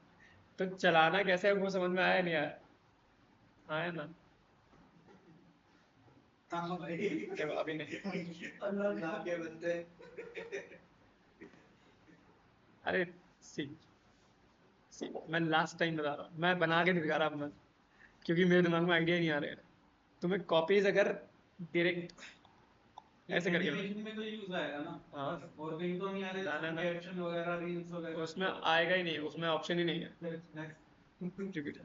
तो चलाना कैसे है वो समझ में आया नहीं आया? आया ना? हाँ भाई, देखो अभी नहीं। अल्लाह के बंदे। अरे सी सी मैं लास्ट टाइम बता रहा हूँ, मैं बना के नहीं दिखा रहा अब मैं, क्योंकि मेरे दिमाग में आइडिया नहीं आ रहे हैं। तुम्हें कॉपीज अगर डायरेक्ट ऐसे करके एनिमेशन में तो यूज आएगा ना। हाँ, और कहीं तो नहीं आ ना ना ना, रहे एक्शन वगैरह, रील्स वगैरह उसमें आएगा ही नहीं, उसमें ऑप्शन ही नहीं है।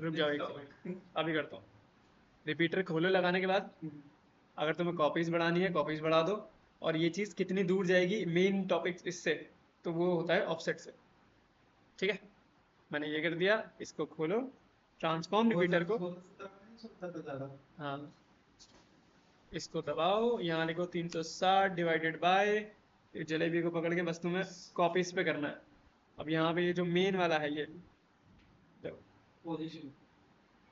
रुक जाओ एक सेकंड, अभी करता हूँ। रिपीटर खोलो लगाने के बाद, अगर तुम्हें कॉपीज बढ़ानी है कॉपीज बढ़ा दो, और ये चीज़ कितनी दूर जाएगी मेन टॉपिक इससे, तो वो होता है ऑफसेट से। ठीक है, मैंने ये कर दिया, इसको खोलो, ट्रांसफॉर्म रिपीटर को, हाँ, इसको दबाओ, यहाँ लिखो 360 डिवाइडेड बाय, जलेबी को पकड़ के बस तुम्हें कॉपीज पे करना है। अब यहाँ पे ये जो मेन वाला है ये देखो, पोजीशन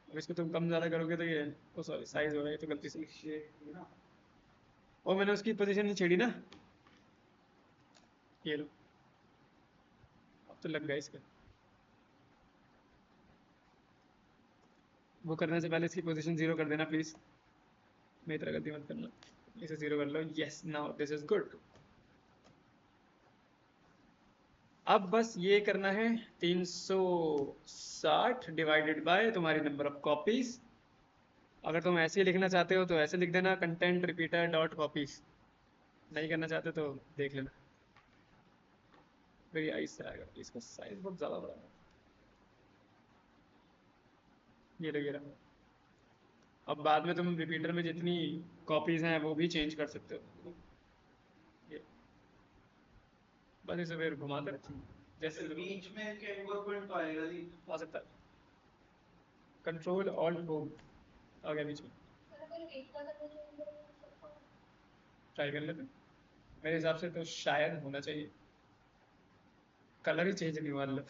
अब इसको तुम कम ज़्यादा करोगे तो ये, ओ सॉरी साइज हो रहा है तो गलती से, और मैंने उसकी पोजीशन नहीं छेड़ी ना, ये लो, अब तो लग गया इसका। वो करने से पहले इसकी पोजीशन 0 कर देना प्लीज, मेरी तरह गलती मत करना, इसे 0 कर लो। Yes, now this is good. अब बस ये करना है 360 डिवाइडेड बाय तुम्हारी नंबर ऑफ कॉपीज। अगर तुम ऐसे ही लिखना चाहते हो तो ऐसे लिख देना, कंटेंट रिपीटर डॉट कॉपीज। नहीं करना चाहते तो देख लेना, फिर ये इससे आएगा। इसका साइज बहुत ज़्यादा बड़ा है, ये लो ये रहा। अब बाद में तुम रिपीटर में जितनी कॉपीज हैं वो भी चेंज कर सकते हो। ये बस इसे फिर घुमाते रहो जैसे बीच में कैमरा पॉइंट तो आएगा जी। आ सकता है। कंट्रोल ऑल्ट होम आ गया बीच में, ट्राई कर लेते। मेरे हिसाब से तो शायद होना चाहिए, कलर ही चेंज नहीं मान लो।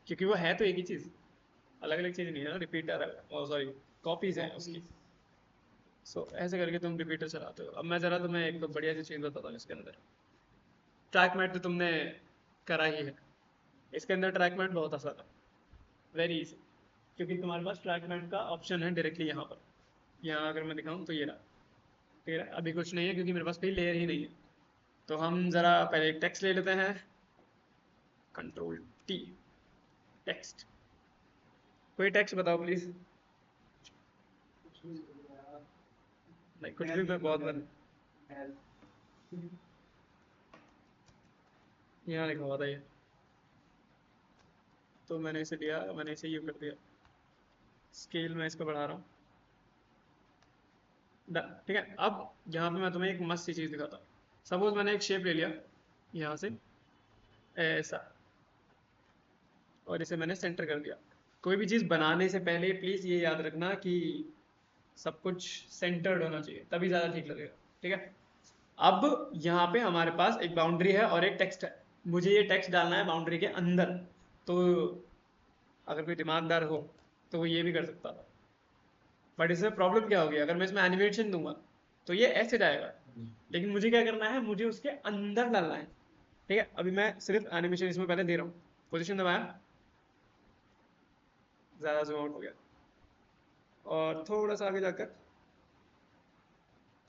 क्योंकि वो है तो एक ही चीज, अलग अलग चीज नहीं है ना, रिपीटर है, ओ सॉरी कॉपीज है उसकी। सो ऐसे करके तुम रिपीटर चलाते हो। अब मैं जरा तुम्हें एक तो बढ़िया सी चीज बताता हूँ इसके अंदर। ट्रैक मैट तो तुमने करा ही है, इसके अंदर ट्रैक मैट बहुत आसान है, वेरी इजी, क्योंकि तुम्हारे पास ट्रैक मैट का ऑप्शन है डायरेक्टली यहाँ पर। यहाँ अगर मैं दिखाऊँ तो ये रहा, ठीक है। अभी कुछ नहीं है क्योंकि मेरे पास कोई लेयर ही नहीं है, तो हम जरा पहले एक टेक्स्ट ले लेते हैं, कंट्रोल टी, टेक्स्ट। कोई टेक्स्ट बताओ प्लीज। नहीं कुछ भी, मैं बहुत बार यहाँ लिखा हुआ था ये, तो मैंने इसे लिया, मैंने इसे ये कर दिया, स्केल में इसको बढ़ा रहा हूँ। ठीक है, अब यहाँ पे मैं तुम्हें एक मस्त सी चीज़ दिखाता हूँ। सपोज मैंने एक शेप ले लिया यहाँ से ऐसा, और इसे मैंने सेंटर कर दिया। कोई भी चीज़ बनाने से पहले प्लीज़ ये याद रखना कि सब कुछ सेंटर्ड होना चाहिए, तभी ज़्यादा ठीक लगेगा। ठीक है, अब यहाँ पे हमारे पास एक बाउंड्री है और एक टेक्स्ट है, मुझे ये टेक्स्ट डालना है बाउंड्री के अंदर। तो अगर कोई दिमागदार हो तो वो ये भी कर सकता था, बट इसमें प्रॉब्लम क्या होगी, अगर मैं इसमें एनिमेशन दूंगा तो ये ऐसे जाएगा, लेकिन मुझे क्या करना है, मुझे उसके अंदर डालना है। ठीक है, अभी मैं सिर्फ एनिमेशन इसमें पहले दे रहा हूँ, पोजीशन दबाया, ज़्यादा जूम आउट हो गया, और थोड़ा सा आगे जाकर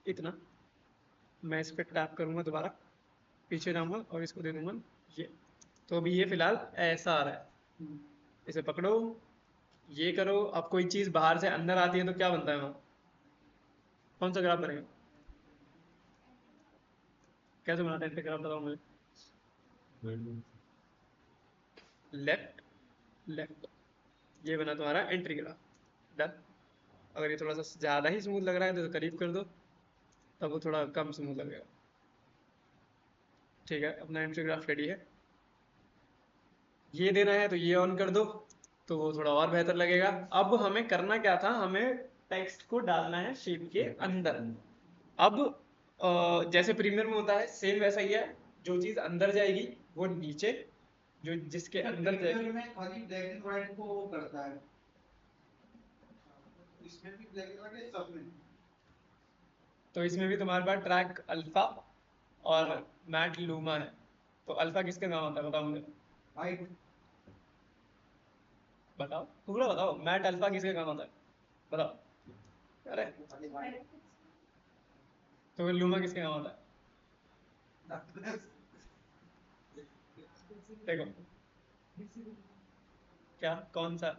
इतना। मैं इस पर टैप करूंगा दोबारा, पीछे जाऊंगा और इसको दे दूंगा ये। तो अभी ये फिलहाल ऐसा आ रहा है। इसे पकड़ो, ये करो। अब कोई चीज बाहर से अंदर आती है तो क्या बनता है वहां? कौन सा ग्राफ बनेगा? कैसे बनाते हैं ग्राफ, बताओ मुझे। लेफ्ट लेफ्ट, ये बना तुम्हारा एंट्री ग्राफ। डन। अगर ये थोड़ा सा ज़्यादा ही स्मूथ लग रहा है तो करीब कर दो, तब वो थोड़ा कम स्मूथ लगेगा। ठीक है, अपना एंट्री ग्राफ रेडी है। ये देना है तो ये ऑन कर दो, तो वो थोड़ा और बेहतर लगेगा। अब हमें करना क्या था, हमें टेक्स्ट को डालना है शेप के अंदर। अब जैसे प्रीमियर में होता है सेम वैसा ही है। जो चीज़ अंदर जाएगी वो नीचे, जो जिसके अंदर जाएगी। में खाली ब्लैक एंड व्हाइट को वो करता है, इसमें भी ब्लैक एंड व्हाइट है सब में। तो इसमें भी तुम्हारे पास ट्रैक अल्फा और मैट लूमा है। तो अल्फा किसके नाम आता है, बताओ मुझे। व्हाइट। बताओ, पूरा बताओ, मैट अल्फा किसके काम आता है, बताओ। अरे तो फिर लूमा किसके काम आता है? देखो, क्या कौन सा?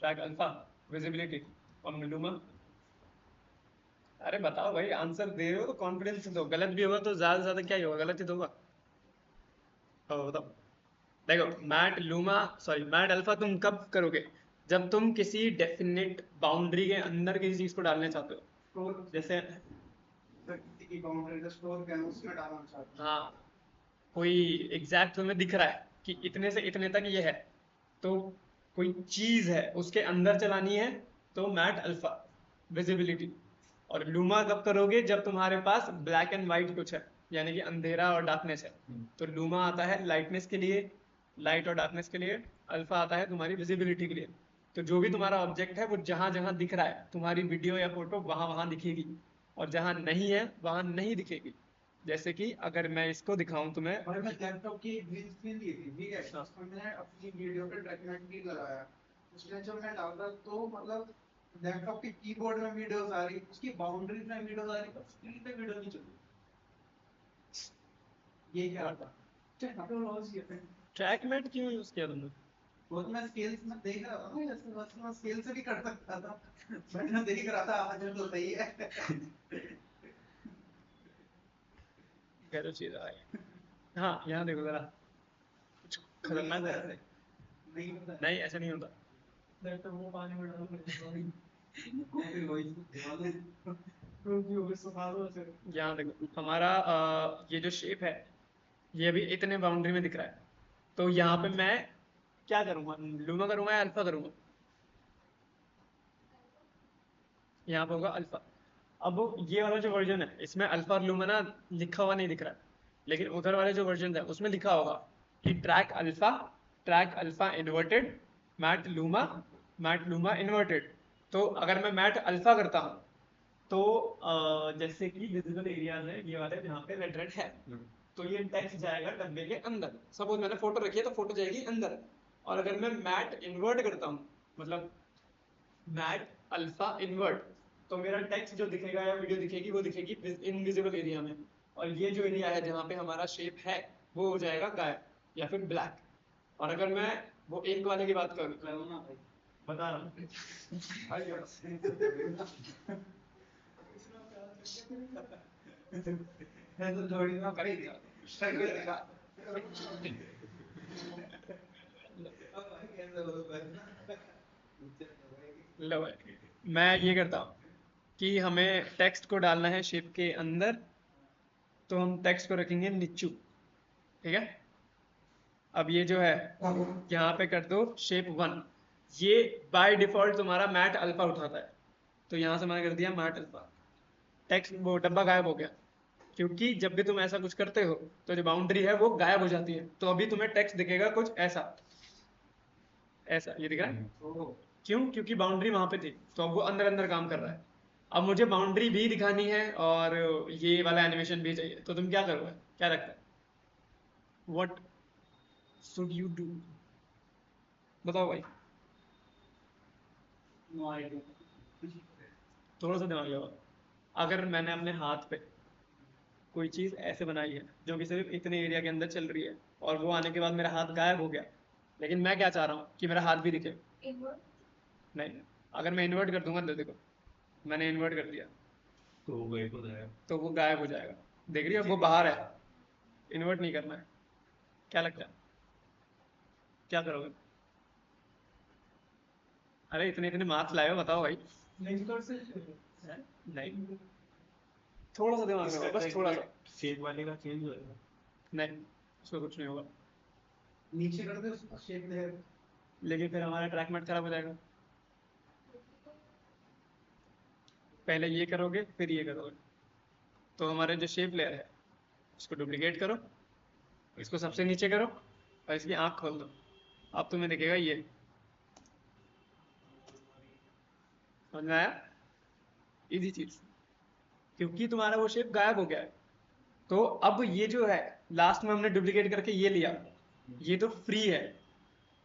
ट्रैक अल्फा, विजिबिलिटी, और लूमा। अरे बताओ भाई, आंसर दे रहे हो तो कॉन्फिडेंस से दो। गलत भी होगा तो ज्यादा से ज्यादा क्या ही होगा, गलत ही तो होगा। बताओ। देखो, matte luma, sorry matte alpha तुम कब करोगे? जब तुम किसी डेफिनेट बाउंड्री के अंदर किसी चीज को डालना चाहते हो। स्टोर जैसे की बाउंड्री का स्टोर क्या है उसमें डालना चाहते हैं। हाँ, कोई एग्जैक्ट तुम्हें दिख रहा है कि इतने से इतने तक ये है, तो कोई चीज है उसके अंदर चलानी है, तो मैट अल्फा, विजिबिलिटी। और लूमा कब करोगे? जब तुम्हारे पास ब्लैक एंड व्हाइट कुछ है, यानी कि अंधेरा और डार्कनेस है। तो लूमा आता है लाइटनेस के लिए, लाइट और डार्कनेस के लिए। अल्फा आता है तुम्हारी विजिबिलिटी के लिए। तो जो भी तुम्हारा ऑब्जेक्ट है वो जहां जहां दिख रहा है, तुम्हारी वीडियो या फोटो वहां वहां दिखेगी, और जहां नहीं है वहां नहीं दिखेगी। जैसे कि अगर मैं इसको दिखाऊं तुम्हें। और मैं लैपटॉप की ग्रीन स्क्रीन ली थी, ठीक है, उसमें मैंने अपनी वीडियो पे ट्रैकमेंट भी लगाया। उसमें जब मैं डालता तो मतलब लैपटॉप के कीबोर्ड में वीडियोस आ रही, उसकी बाउंड्रीज में वीडियोस आ रही, पर स्क्रीन पे वीडियो नहीं चल रही। ये क्या था? टेक्नोलॉजी है। ट्रैकमेट क्यों यूज किया तुमने? वो तो मैं स्केल्स में देख रहा था ना, जैसे बस मैं स्केल से भी कर सकता था। मैं देख रहा था आज तो सही है। गैरो चीज है। हाँ, यहाँ देखो जरा, कुछ खतरनाक है। नहीं पता है। नहीं, ऐसा नहीं होता। लैपटॉप वो पानी में डाल के कॉपी वही क्योंकि वो सुखा दो से। यहाँ देखो हमारा ये जो शेप है, ये अभी इतने बाउंड्री में दिख रहा है। तो यहाँ पे मैं क्या करूँगा, लूमा करूँगा या अल्फा करूँगा? यहाँ पे होगा अल्फा। अब ये वाला जो वर्जन है इसमें अल्फा और लूमा ना लिखा हुआ नहीं दिख रहा है, लेकिन उधर वाले जो वर्जन है उसमें लिखा होगा कि track alpha inverted, matte luma inverted. तो अगर मैं मैट अल्फा करता हूँ तो जैसे कि विजिबल एरियाज है ये वाले जहाँ पे रेड रेड है, तो ये टेक्स्ट जाएगा डब्बे के अंदर। सपोज मैंने फोटो रखी है तो फोटो जाएगी अंदर। और अगर मैं मैट इन्वर्ट करता हूँ, मतलब मैट अल्फा इन्वर्ट, तो मेरा टेक्स्ट जो दिखेगा या वीडियो दिखेगी वो दिखेगी इनविजिबल एरिया में। और ये जो एरिया है जहाँ पे हमारा शेप है वो हो जाएगा गायब या फिर ब्लैक। और अगर मैं वो एक वाले की बात करूँ ना, बता रहा हूँ। ऐसे थोड़ी ना करेगा। लो भाई, मैं ये करता हूँ कि हमें टेक्स्ट को डालना है शेप के अंदर, तो हम टेक्स्ट को रखेंगे नीचू। ठीक है, अब ये जो है यहाँ पे कर दो शेप 1। ये बाय डिफॉल्ट तुम्हारा मैट अल्फा उठाता है, तो यहाँ से मैंने कर दिया मैट अल्फा। टेक्स्ट वो डब्बा गायब हो गया, क्योंकि जब भी तुम ऐसा कुछ करते हो तो जो बाउंड्री है वो गायब हो जाती है। तो अभी तुम्हें टेक्स्ट दिखेगा कुछ ऐसा, ऐसा ये दिख रहा है। क्यों? क्योंकि बाउंड्री वहां पे थी, तो अब वो अंदर अंदर काम कर रहा है। अब मुझे बाउंड्री भी दिखानी है और ये वाला एनिमेशन भी चाहिए, तो तुम क्या करोगे, क्या लगता है? व्हाट शुड यू डू, बताओ भाई। No idea. थोड़ा सा दिमाग लगाओ। अगर मैंने अपने हाथ पे कोई चीज ऐसे बनाई है जो कि सिर्फ इतने एरिया के अंदर चल रही है, और वो आने के बाद मेरा हाथ गायब हो गया, लेकिन मैं क्या चाह रहा हूँ कि मेरा हाथ भी दिखे। नहीं, अगर मैं इन्वर्ट कर दूंगा तो देखो, मैंने इन्वर्ट कर दिया तो वो गायब हो जाएगा। देख रही है, वो बाहर है। इन्वर्ट नहीं करना है। क्या लगता है, क्या करोगे? अरे इतने इतने मार्क्स लाए हो, बताओ भाई। हैं? नहीं, थोड़ा सा दिमाग लगाओ, बस थोड़ा सा। शेप वाले का चेंज होएगा। नहीं, उसको कुछ नहीं होगा, नीचे कर दे उसको शेप लेयर। लेकिन फिर हमारा ट्रैक मैट खराब हो जाएगा। पहले ये करोगे फिर ये करोगे, तो हमारे जो शेप लेयर है उसको डुप्लीकेट करो, इसको सबसे नीचे करो और इसकी आंख खोल दो। अब तुम्हें दिखेगा ये। समझ में आया? इजी चीज, क्योंकि तुम्हारा वो शेप गायब हो गया है। तो अब ये जो है, लास्ट में हमने डुप्लीकेट करके ये लिया, ये तो फ्री है,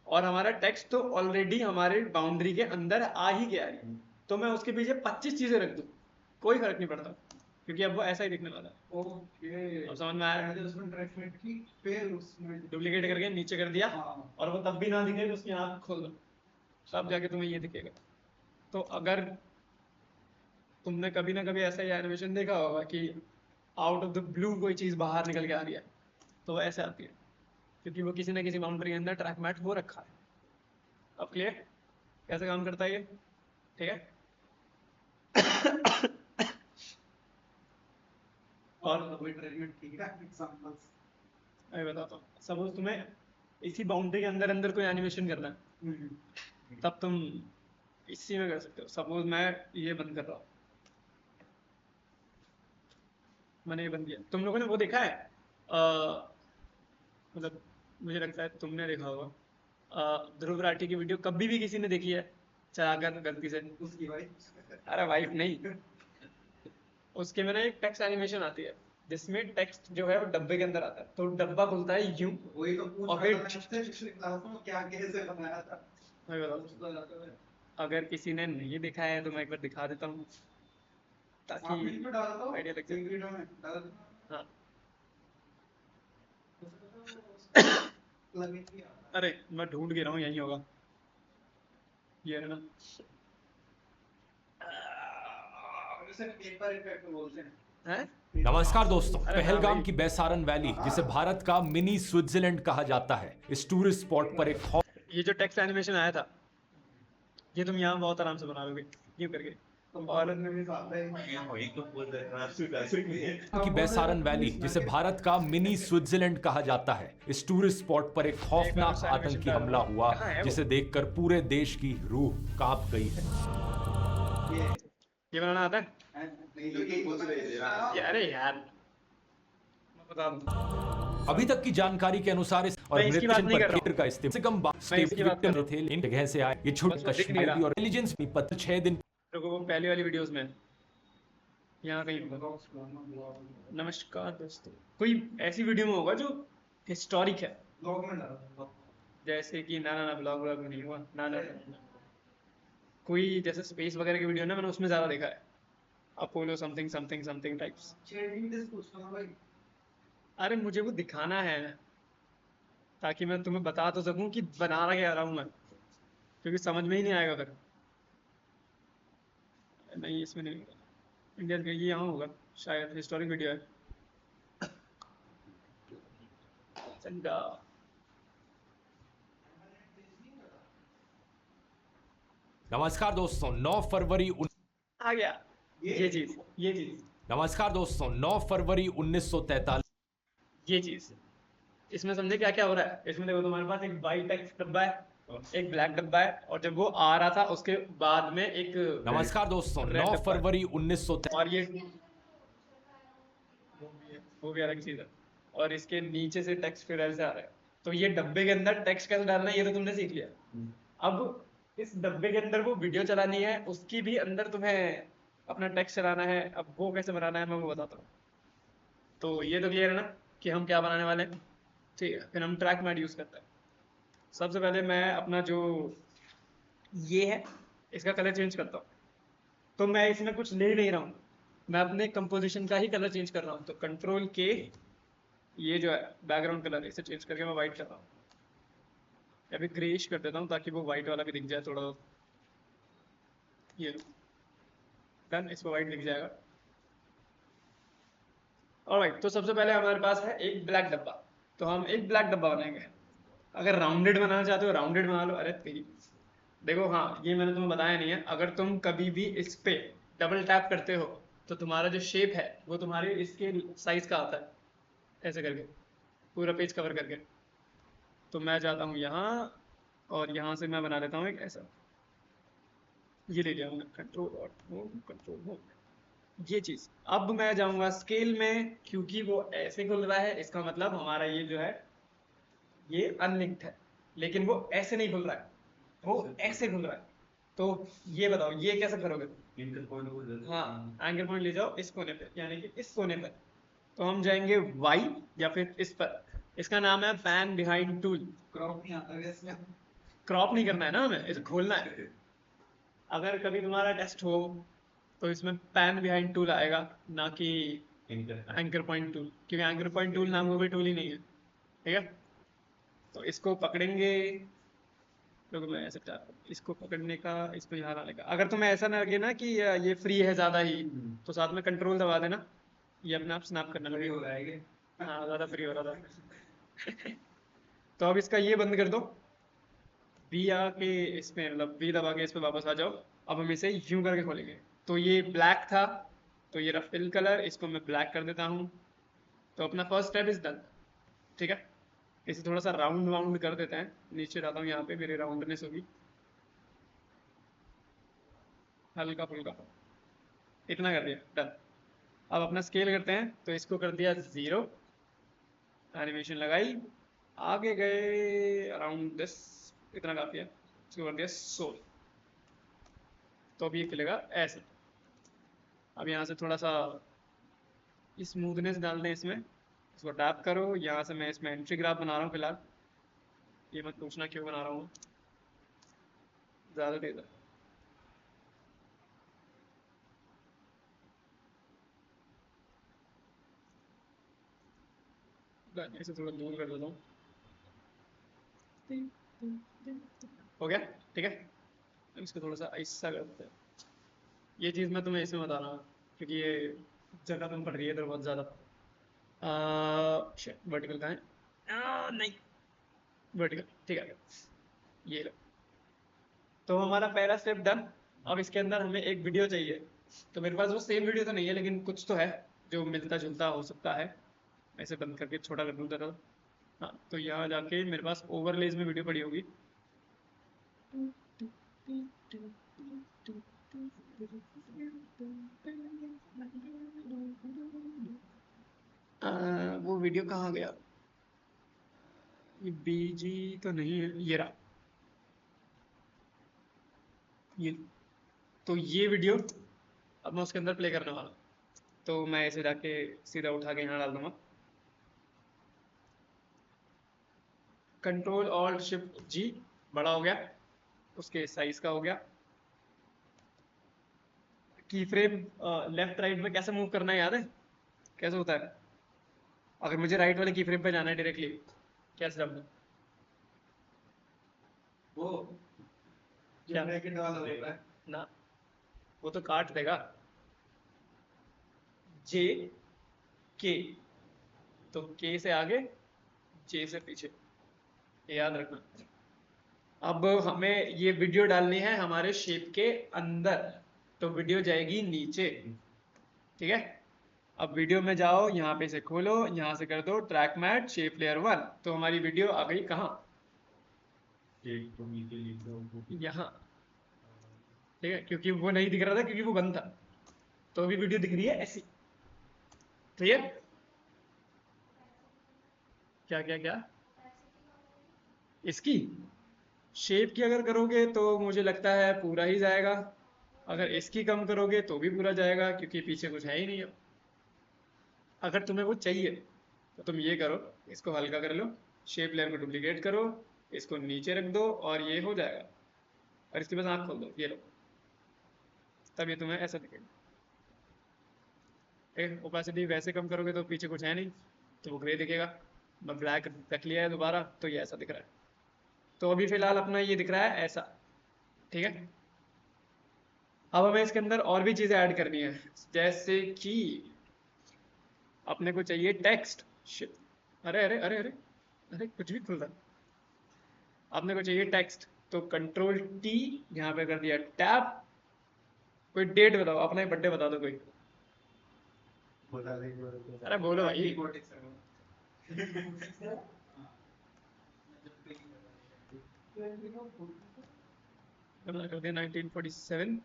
और हमारा टेक्स्ट तो ऑलरेडी हमारे बाउंड्री के अंदर आ ही गया है। तो मैं उसके पीछे 25 चीजें रख दूं, कोई फर्क नहीं पड़ता, क्योंकि अब वो ऐसा ही दिखने वाला है। ओके, अब समझ में आया? पहले उसमें ट्रैकमेट की, फिर उसमें डुप्लीकेट करके नीचे कर दिया, हाँ। और वो तब भी ना दिखे तो उसकी आंख खोल दो, तब जाके तुम्हें ये दिखेगा। तो अगर तुमने कभी ना कभी ऐसा ही एनिमेशन देखा होगा कि आउट ऑफ द ब्लू कोई चीज बाहर निकल के आ रही है, तो वो ऐसे आती है, क्योंकि वो किसी ना किसी बाउंड्री के अंदर ट्रैक मैट हो रखा है। अब क्लियर कैसे काम करता है ये? ठीक है। और कोई ट्रैकमेट की का एग्जांपल्स। मैं बताता हूँ, सपोज तुम्हें इसी बाउंड्री के अंदर अंदर कोई एनिमेशन करना है, तब तुम इसी में कर सकते हो। सपोज मैं ये बंद कर रहा हूँ, मैंने ये बंद किया। तुम लोगों ने वो देखा है, मतलब मुझे लगता है तुमने देखा होगा, ध्रुव राठी की वीडियो कभी भी किसी ने देखी है चलाकर गलती से? उसकी भाई अरे वाइफ नहीं, उसके में ना एक टेक्स्ट एनिमेशन आती है जिसमें टेक्स्ट जो है वो डब्बे के अंदर आता है, तो डब्बा खुलता है यूं। वही तो पूछ और रहा था फिर मैं पिछली क्लास में क्या कैसे बनाया था। मैं बताता हूँ, अगर किसी ने नहीं देखा है तो मैं एक बार दिखा देता हूँ ताकि आप लिंक में डालता हूँ आइडिया लग जाए। वीडियो में डाल देना। हाँ, लगे कि अरे मैं ढूंढ के रहा हूँ, यही होगा ये है ना। इसे पेपर इफेक्ट बोलते हैं। हैं? नमस्कार दोस्तों, अरे हाँ पहलगाम भाई। की बैसारन वैली, जिसे भारत का मिनी स्विट्जरलैंड कहा जाता है, इस टूरिस्ट स्पॉट पर एक ये जो टेक्स्ट एनिमेशन आया था, ये तुम यहाँ बहुत आराम से बना लोगे यूं करके। और में भी साथ है वही तो बोल रहे हैं, आपसे कैसे किए? की बैसारन वैली, जिसे भारत का मिनी स्विट्जरलैंड कहा जाता है, इस टूरिस्ट स्पॉट पर एक खौफनाक आतंकी हमला हुआ, जिसे देखकर पूरे देश की रूह कांप गई है। ये बनाना आता है? नहीं तो ये पूछ रहे थे यार। अरे यार मैं बता दूं, अभी तक की जानकारी के अनुसार इस और मैं इसकी बात मृत्यु नहीं कर पर रहा हूं। केयर का इस्तेमाल से कम मैं इसकी बात कर रहा थे, इन जगह से आए। ये छोटे बस वो दिख नहीं कश्मीरी रहा। और इंटेलिजेंस भी पत्र 6 दिन देखो वो पहली वाली वीडियोस में यहाँ कहीं होगा। नमस्कार दोस्तों, कोई ऐसी वीडियो में होगा जो हिस्टोरिक है, ब्लॉग में डाल जैसे कि ना ना ना ब्लॉग व्लॉग में नहीं हुआ, ना ना ना। कोई जैसे स्पेस वगैरह की वीडियो ना, मैंने उसमें ज्यादा देखा है, Apollo something something something types. Chatting से पूछता हूं भाई। अरे मुझे वो दिखाना है ताकि मैं तुम्हें बता तो सकूं कि बना क्या रहा हूं मैं, क्योंकि समझ में ही नहीं आएगा फिर। नहीं इसमें नहीं होगा, इंडिया का ये यहाँ होगा शायद, हिस्टोरिक वीडियो है। चंदा नमस्कार दोस्तों, 9 फरवरी आ गया, ये चीज, ये चीज, नमस्कार दोस्तों, 9 फरवरी 1943 ये चीज। इसमें समझे क्या क्या हो रहा है? इसमें देखो तुम्हारे पास एक वाइट टेक्स्ट डब्बा है, एक ब्लैक डब्बा है, और जब वो आ रहा था उसके बाद में एक नमस्कार दोस्तों, रेड 9 डब्बा है। फरवरी 1943 और ये वो भी अलग चीज है, और इसके नीचे से टेक्स्ट फिर ऐसे आ रहा है। तो ये डब्बे के अंदर टेक्स्ट कैसे डालना है ये तो तुमने सीख लिया। अब इस डब्बे के अंदर वो वीडियो चलानी है, उसकी भी अंदर तुम्हें अपना टेक्स्ट चलाना है। अब वो कैसे बनाना है मैं वो बताता हूँ। तो ये तो क्लियर है ना कि हम क्या बनाने वाले हैं? ठीक है, फिर हम ट्रैक मैट यूज करते हैं। सबसे पहले मैं अपना जो ये है इसका कलर चेंज करता हूँ। तो मैं इसमें कुछ ले नहीं रहा हूँ, मैं अपने कंपोजिशन का ही कलर चेंज कर रहा हूँ। तो कंट्रोल के, ये जो है बैकग्राउंड कलर, इसे चेंज करके मैं वाइट कर रहा हूँ। अभी ग्रेइश कर देता हूँ ताकि वो वाइट वाला भी दिख जाए थोड़ा। ये डन, इसको वाइट दिख जाएगा। ऑलराइट, तो सबसे पहले हमारे पास है एक ब्लैक डब्बा, तो हम एक ब्लैक डब्बा बनाएंगे। अगर राउंडेड बनाना चाहते हो राउंडेड बना लो। अरे तेरी, देखो हाँ, ये मैंने तुम्हें बताया नहीं है, अगर तुम कभी भी इस पे डबल टैप करते हो तो तुम्हारा जो शेप है वो तुम्हारे इसके साइज का आता है, ऐसे करके पूरा पेज कवर करके। तो मैं जाता हूँ यहाँ और यहाँ से मैं बना लेता हूँ एक ऐसा, ये ले लिया मैंने, कंट्रोल और कंट्रोल हो, ये चीज। अब मैं जाऊंगा स्केल में, क्योंकि वो ऐसे खुल रहा है, इसका मतलब हमारा ये जो है ये अनलिंक्ड है, लेकिन वो ऐसे नहीं खुल रहा है, वो ऐसे खुल रहा है। तो ये बताओ ये कैसे करोगे? हाँ, एंगल पॉइंट ले जाओ इस कोने पे, यानी कि इस कोने पर। तो हम जाएंगे वाई या फिर इस पर, इसका नाम है पैन बिहाइंड टूल। क्रॉप नहीं आता है इसमें। क्रॉप नहीं करना है ना हमें, इसे खोलना है। अगर कभी तुम्हारा टेस्ट हो तो इसमें पैन बिहाइंड टूल आएगा, ना कि एंकर पॉइंट टूल, क्योंकि एंकर पॉइंट टूल नाम वो भी टूल ही नहीं है। ठीक है, तो इसको पकड़ेंगे, तो मैं ऐसे इसको पकड़ने का, इसको यहाँ लाने का। अगर तुम्हें ऐसा ना लगे ना कि ये फ्री है ज़्यादा ही, तो साथ में कंट्रोल दबा देना, ये अपने आप स्नैप करने फ्री लगेगा। हो रहा है ये। हाँ, ज़्यादा फ्री हो रहा था। तो अब इसका ये बंद कर दो, बी आके इसमें, मतलब बी दबा के इस पे वापस आ जाओ। अब हम इसे यूं करके खोलेंगे। तो ये ब्लैक था, तो ये रहा फिल कलर, इसको मैं ब्लैक कर देता हूँ। तो अपना फर्स्ट स्टेप इज डन। ठीक है, इसे थोड़ा सा राउंड वाउंड कर देते हैं, नीचे डालता हूँ, यहाँ पे मेरी राउंडनेस होगी हल्का फुल्का, इतना कर दिया, डन। अब अपना स्केल करते हैं, तो इसको कर दिया 0, एनिमेशन लगाई, आगे गए अराउंड दिस, इतना काफी है, इसको कर दिया 16। तो अब ये खिलेगा ऐसे। अब यहाँ से थोड़ा सा स्मूथनेस डाल दें इसमें, इसको टैप करो, यहाँ से मैं इसमें एंट्री ग्राफ बना रहा हूँ फिलहाल, ये मत पूछना क्यों बना रहा हूँ, ज़्यादा तेज है। इसे थोड़ा दूर कर देता हूँ, हो गया। ठीक है, अब इसको थोड़ा सा ऐसा करते हैं। ये चीज़ मैं तुम्हें इसमें बता रहा हूँ क्योंकि ये जगह तुम पड़ रही है इधर बहुत ज़्यादा। वर्टिकल कहाँ है? नहीं, वर्टिकल, ठीक है, ये लो। तो हमारा पहला स्टेप डन। अब इसके अंदर हमें एक वीडियो चाहिए, तो मेरे पास वो सेम वीडियो तो नहीं है, लेकिन कुछ तो है जो मिलता जुलता हो सकता है। मैं इसे बंद करके छोटा कर दूँ जरा। हाँ, तो यहाँ जाके मेरे पास ओवरलेज में वीडियो पड़ी होगी। वो वीडियो कहाँ गया? ये बीजी तो नहीं है, ये रहा, ये। तो ये वीडियो अब मैं उसके अंदर प्ले करने वाला हूँ, तो मैं इसे जाके सीधा उठा के यहाँ डाल दूंगा। कंट्रोल ऑल्ट शिफ्ट जी, बड़ा हो गया, उसके साइज का हो गया। की फ्रेम लेफ्ट राइट में कैसे मूव करना है याद है? कैसे होता है? अगर मुझे राइट वाले की फ्रेम पे जाना है डायरेक्टली, कैसे जाऊंगा? वो क्या? जो ब्रैकेट वाला होता है ना, वो तो काट देगा। जे के, तो के से आगे, जे से पीछे, ये याद रखना। अब हमें ये वीडियो डालनी है हमारे शेप के अंदर, तो वीडियो जाएगी नीचे। ठीक है, अब वीडियो में जाओ, यहाँ पे से खोलो, यहाँ से कर दो ट्रैक मैट शेप लेयर 1, तो हमारी वीडियो आ गई कहाँ? यहाँ। ठीक है, क्योंकि वो नहीं दिख रहा था क्योंकि वो बंद था, तो अभी वीडियो दिख रही है ऐसी। क्लियर? क्या क्या क्या? इसकी शेप की अगर करोगे तो मुझे लगता है पूरा ही जाएगा, अगर इसकी कम करोगे तो भी पूरा जाएगा, क्योंकि पीछे कुछ है ही नहीं अब। अगर तुम्हें वो चाहिए तो तुम ये करो, इसको हल्का कर लो, शेप लेयर को डुप्लीकेट करो, इसको नीचे रख दो और ये हो जाएगा। और इसके बाद आँख खोल दो, ये लो। तब ये तुम्हें ऐसा दिखेगा। ठीक, ओपेसिटी वैसे कम करोगे तो पीछे कुछ है नहीं, तो वो ग्रे दिखेगा। मैं ब्लैक रख लिया है दोबारा, तो ये ऐसा दिख रहा है। तो अभी फिलहाल अपना ये दिख रहा है ऐसा, ठीक है। अब हमें इसके अंदर और भी चीज़ें ऐड करनी है, जैसे कि अपने को चाहिए टेक्स्ट। अरे अरे अरे अरे अरे कुछ भी खुल रहा है। अपने को चाहिए टेक्स्ट, तो कंट्रोल टी यहाँ पे कर दिया टैप। कोई डेट बताओ, अपना ही बर्थडे बता दो कोई। बता देंगे। अरे बोलो भाई। 47 अपना कर दिया 1947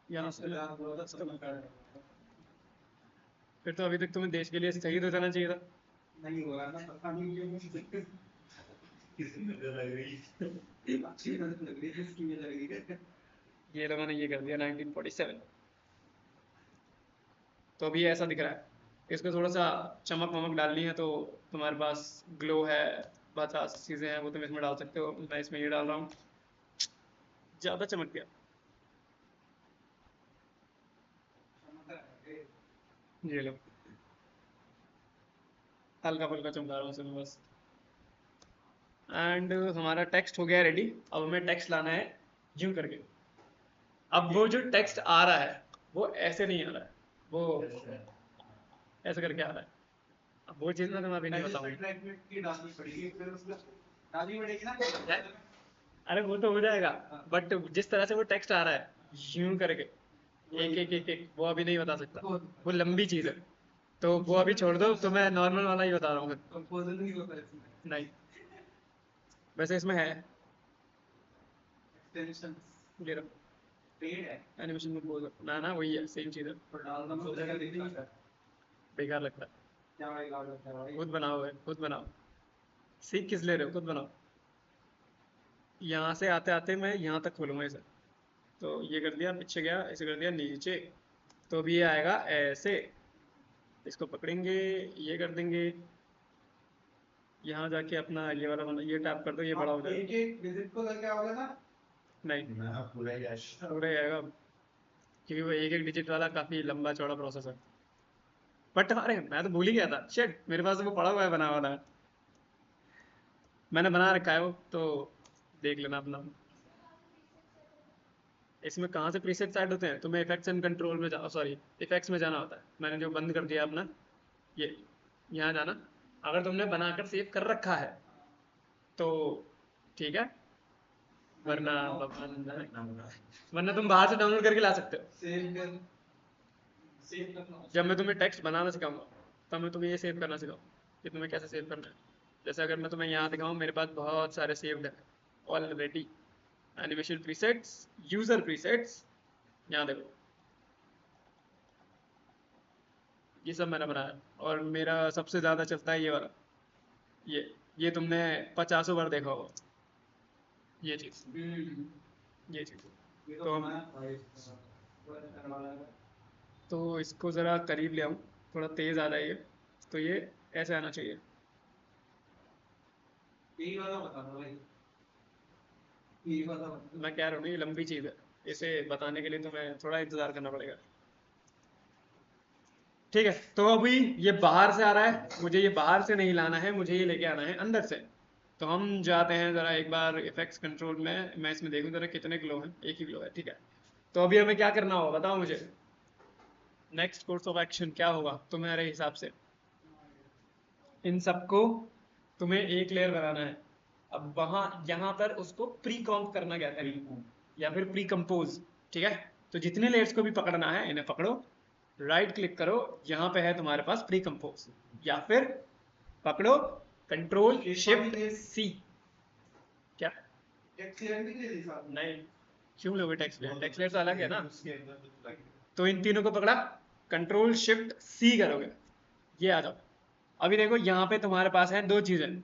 यहाँ से। फिर तो अभी तक तुम्हें देश के लिए शहीद हो जाना चाहिए था। नहीं हो रहा ना, पता नहीं क्यों। किसी नजर लग रही अच्छी नजर लग रही है, जिसकी नजर लग रही है। ये लोगों ने ये कर दिया 1947। तो अभी ऐसा दिख रहा है। इसको थोड़ा सा चमक वमक डालनी है, तो तुम्हारे पास ग्लो है, बहुत सारी चीज़ें हैं, वो तुम इसमें डाल सकते हो। मैं इसमें ये डाल रहा हूँ, ज़्यादा चमक गया। ये लो, हल्का फुल्का चमका रहा हूँ इसमें बस। एंड हमारा टेक्स्ट हो गया रेडी। अब हमें टेक्स्ट लाना है यूं करके। अब वो जो टेक्स्ट आ रहा है वो ऐसे नहीं आ रहा है, वो ऐसे करके आ रहा है। अब वो चीज़ मैं तुम्हें अभी नहीं बताऊंगा। डालनी पड़ेगी, फिर उसको डालनी पड़ेगी ना। अरे वो तो हो जाएगा, बट जिस तरह से वो टेक्स्ट आ रहा है यूं करके एक एक एक एक, वो अभी नहीं बता सकता, वो लंबी चीज़ है। तो वो अभी छोड़ दो, तो मैं नॉर्मल वाला ही बता रहा हूँ। कंपोजर नहीं होता इसमें। नहीं, वैसे इसमें है एक्सटेंशन ये रहो, पेड है एनिमेशन में बोल ना ना, वही है, सेम चीज़ है। और डाल दो तो जगह देखनी है। बेकार लगता है। क्या भाई खुद बनाओ है, खुद बनाओ। सीख किस ले रहे हो, खुद बनाओ। यहाँ से आते आते मैं यहाँ तक खोलूँगा इसे। तो ये कर दिया, पीछे गया, ऐसे कर दिया नीचे, तो अभी ये आएगा ऐसे। इसको पकड़ेंगे, ये कर देंगे, यहाँ जाके अपना ये वाला बना, ये टैप कर दो, ये बड़ा हो एक जाएगा। एक विजिट को करके आओगे ना। नहीं, ना पूरा ही ऐश पूरा ही आएगा, क्योंकि वो एक एक डिजिट वाला काफ़ी लंबा चौड़ा प्रोसेस है। बट अरे मैं तो भूल ही गया था, शिट, मेरे पास वो पड़ा हुआ है बना वाला। मैंने बना रखा है वो, तो देख लेना अपना। इसमें कहाँ से प्रीसेट्स ऐड होते हैं, तुम्हें इफेक्ट्स एंड कंट्रोल में जाओ, सॉरी इफेक्ट्स में जाना होता है। मैंने जो बंद कर दिया अपना, ये यहाँ जाना। अगर तुमने बनाकर सेव कर रखा है तो ठीक है, वरना वरना तुम बाहर से डाउनलोड करके ला सकते हो। सेव करना। जब मैं तुम्हें टेक्स्ट बनाना सिखाऊंगा तब मैं तुम्हें ये सेव करना सिखाऊँ कि तुम्हें कैसे सेव करना है। जैसे अगर मैं तुम्हें यहाँ दिखाऊँ, मेरे पास बहुत सारे सेव्ड है already. Animation presets, user presets, यहाँ देखो, ये सब मैंने बनाया। और मेरा सबसे ज़्यादा चलता है ये वाला, ये तुमने 50 बार देखा होगा ये चीज़, ये चीज़। ये तो तो इसको ज़रा करीब ले आऊँ, थोड़ा तेज़ आ रहा है ये, तो ये ऐसे आना चाहिए। यही वाला बताना भाई, यही वाला बताना। मैं कह रहा हूँ ना, ये लंबी चीज़ है, इसे बताने के लिए तुम्हें थोड़ा इंतज़ार करना पड़ेगा। ठीक है, तो अभी ये बाहर से आ रहा है, मुझे ये बाहर से नहीं लाना है, मुझे ये लेके आना है अंदर से। तो हम जाते हैं ज़रा एक बार इफेक्ट्स कंट्रोल में, मैं इसमें देखूँ ज़रा कितने ग्लो हैं। एक ही ग्लो है, ठीक है। तो अभी हमें क्या करना होगा बताओ मुझे, नेक्स्ट कोर्स ऑफ एक्शन क्या होगा तुम्हारे हिसाब से। इन सबको तुम्हें एक लेयर बनाना है। अब वहाँ यहाँ पर उसको प्री कॉम्प करना कहते हैं, या फिर प्री कंपोज, ठीक है। तो जितने लेयर्स को भी पकड़ना है इन्हें पकड़ो, राइट क्लिक करो, यहाँ पे है तुम्हारे पास प्री कंपोज, या फिर पकड़ो कंट्रोल शिफ्ट सी। क्या टेक्स्ट लेयर भी दे दी साहब। नहीं, क्यों लोगे टेक्स्ट लेयर, टेक्स्ट लेयर तो अलग है ना। उसके अंदर तो लगे। तो इन तीनों को पकड़ा, कंट्रोल शिफ्ट सी करोगे, ये आ जाओ। अभी देखो यहाँ पे तुम्हारे पास है दो चीजें।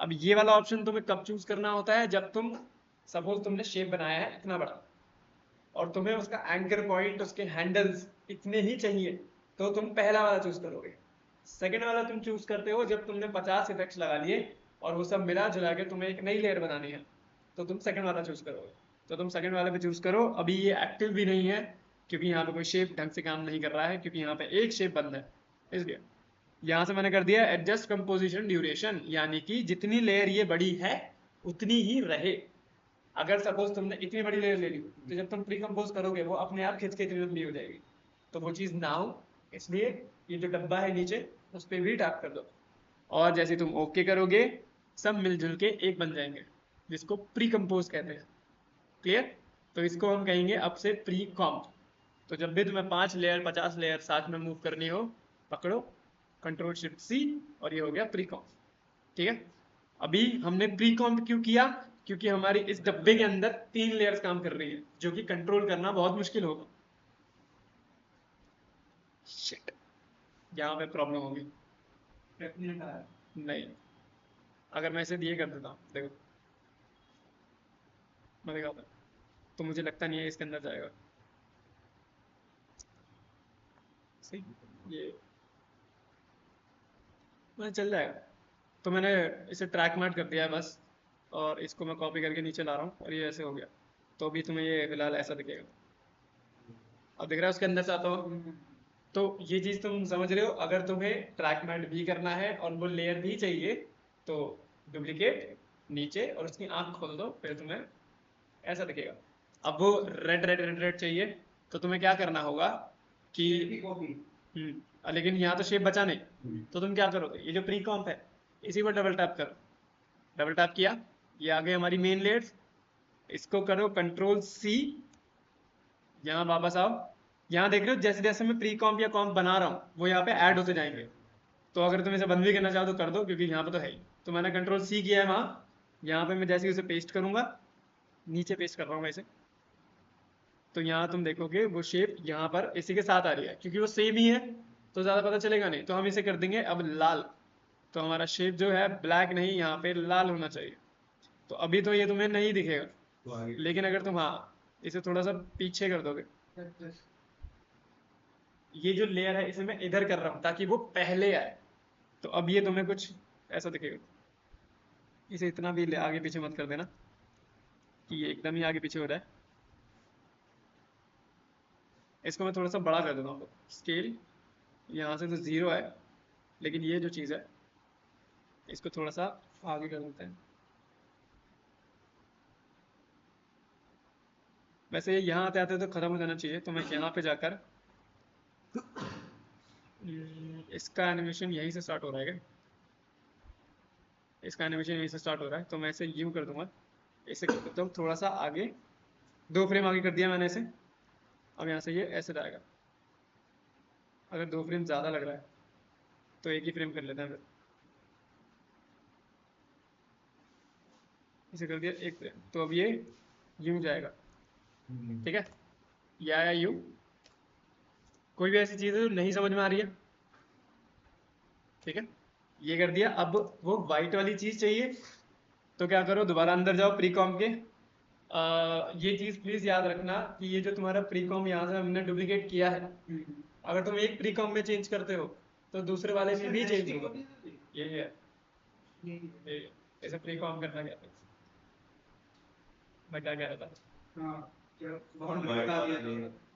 अब ये वाला ऑप्शन तुम्हें कब चूज करना होता है, जब तुम सपोज तुमने शेप बनाया है इतना बड़ा और तुम्हें उसका एंकर पॉइंट, उसके हैंडल्स इतने ही चाहिए, तो तुम पहला वाला चूज करोगे। सेकंड वाला तुम चूज करते हो जब तुमने 50 इफेक्ट्स लगा लिए और वो सब मिला जुला के तुम्हें एक नई लेयर बनानी है, तो तुम सेकंड वाला चूज करोगे। तो तुम सेकंड वाले पे चूज करो। अभी ये एक्टिव भी नहीं है क्योंकि यहाँ पे कोई शेप ढंग से काम नहीं कर रहा है, क्योंकि यहाँ पे एक शेप बंद है, इसलिए यहाँ से मैंने कर दिया एडजस्ट कंपोजिशन ड्यूरेशन, यानी कि जितनी लेयर ये बड़ी है उतनी ही रहे। अगर सपोज तुमने इतनी बड़ी लेयर ले ली तो जब तुम प्री कंपोज करोगे वो अपने आप खिंच के इतनी लंबी हो जाएगी, तो वो चीज़ ना हो, इसलिए ये जो डब्बा है नीचे उस पर भी टैप कर दो, और जैसे तुम ओके करोगे सब मिलजुल के एक बन जाएंगे, जिसको प्री कंपोज कहते हैं। क्लियर? तो इसको हम कहेंगे अब से प्री कॉम्प। तो जब भी तुम्हें 5 लेयर 50 लेयर साथ में मूव करनी हो, पकड़ो कंट्रोल शिफ्ट सी और ये हो गया प्री कॉम्प। ठीक है? अभी हमने प्री कॉम्प क्यों किया? क्योंकि हमारी इस डब्बे के अंदर 3 लेयर्स काम कर रही है, जो कि कंट्रोल करना बहुत मुश्किल होगा। शिट, यहाँ पे प्रॉब्लम होगी। नहीं, अगर मैं इसे दिए कर देता हूँ, देखो मैं दिखाता हूँ, तो मुझे लगता नहीं है इसके अंदर जाएगा। सही, ये मैं चल जाएगा। तो मैंने इसे ट्रैक मैट कर दिया है बस, और इसको मैं कॉपी करके नीचे ला रहा हूँ और ये ऐसे हो गया। तो अभी तुम्हें ये फिलहाल ऐसा दिखेगा। अब दिख रहा है उसके अंदर से आता हो? तो ये चीज़ तुम समझ रहे हो। अगर तुम्हें ट्रैक मैट भी करना है और वो लेयर भी चाहिए तो डुप्लीकेट नीचे और उसकी आंख खोल दो, फिर तुम्हें ऐसा दिखेगा। अब वो रेड रेड रेड रेड चाहिए तो तुम्हें क्या करना होगा कि लेकिन यहाँ तो शेप बचा नहीं, तो तुम क्या करोगे, ये जो प्री कॉम्प है इसी पर डबल टैप करो। डबल टैप किया, ये आ गई हमारी मेन लेयर्स। इसको करो कंट्रोल सी, यहाँ वापस आओ। यहाँ देख रहे हो जैसे जैसे मैं प्री कॉम्प या कॉम्प बना रहा हूँ वो यहाँ पे ऐड होते जाएंगे। तो अगर तुम इसे बंद भी करना चाहो तो कर दो, क्योंकि यहाँ पे तो है ही। तो मैंने कंट्रोल सी किया है वहाँ। यहाँ पे मैं जैसे ही उसे पेस्ट करूँगा, नीचे पेस्ट कर रहा हूँ वैसे, तो यहाँ तुम देखोगे वो शेप यहाँ पर इसी के साथ आ रही है, क्योंकि वो सेम ही है तो ज़्यादा पता चलेगा नहीं। तो हम इसे कर देंगे अब लाल। तो हमारा शेप जो है ब्लैक नहीं, यहाँ पे लाल होना चाहिए। तो अभी तो ये तुम्हें नहीं दिखेगा, लेकिन अगर तुम हाँ इसे थोड़ा सा पीछे कर दोगे, ये जो लेयर है इसे मैं इधर कर रहा हूँ ताकि वो पहले आए, तो अब ये तुम्हें कुछ ऐसा दिखेगा। इसे इतना भी आगे पीछे मत कर देना कि ये एकदम ही आगे पीछे हो रहा है। इसको मैं थोड़ा सा बड़ा कर देता हूँ स्केल, यहाँ से तो 0 है, लेकिन ये जो चीज़ है इसको थोड़ा सा आगे कर देते हैं। वैसे ये यहाँ आते आते तो ख़त्म हो जाना चाहिए, तो मैं यहाँ पे जाकर इसका एनिमेशन यहीं से स्टार्ट हो रहा है क्या? इसका एनिमेशन यहीं से स्टार्ट हो रहा है, तो मैं इसे यूँ कर दूंगा। इसे कर देता हूँ थोड़ा सा आगे, 2 फ्रेम आगे कर दिया मैंने इसे। अब यहाँ से ये ऐसे जाएगा। अगर 2 फ्रेम ज़्यादा लग रहा है तो 1 ही फ्रेम कर लेते हैं फिर। इसे कर दिया 1 फ्रेम, तो अब ये यूँ जाएगा। ठीक है, ये आया यूँ। कोई भी ऐसी चीज़ है जो नहीं समझ में आ रही है? ठीक है, ये कर दिया। अब वो वाइट वाली चीज़ चाहिए तो क्या करो, दोबारा अंदर जाओ प्री कॉम के। ये चीज़ प्लीज़ याद रखना कि ये जो तुम्हारा प्री कॉम यहाँ से हमने डुप्लीकेट किया है, अगर तुम एक प्री कॉम में चेंज करते हो तो दूसरे वाले में भी चेंज होगा। ये है, इसे प्री कॉम करना कहते हैं। मैं क्या कह रहा था?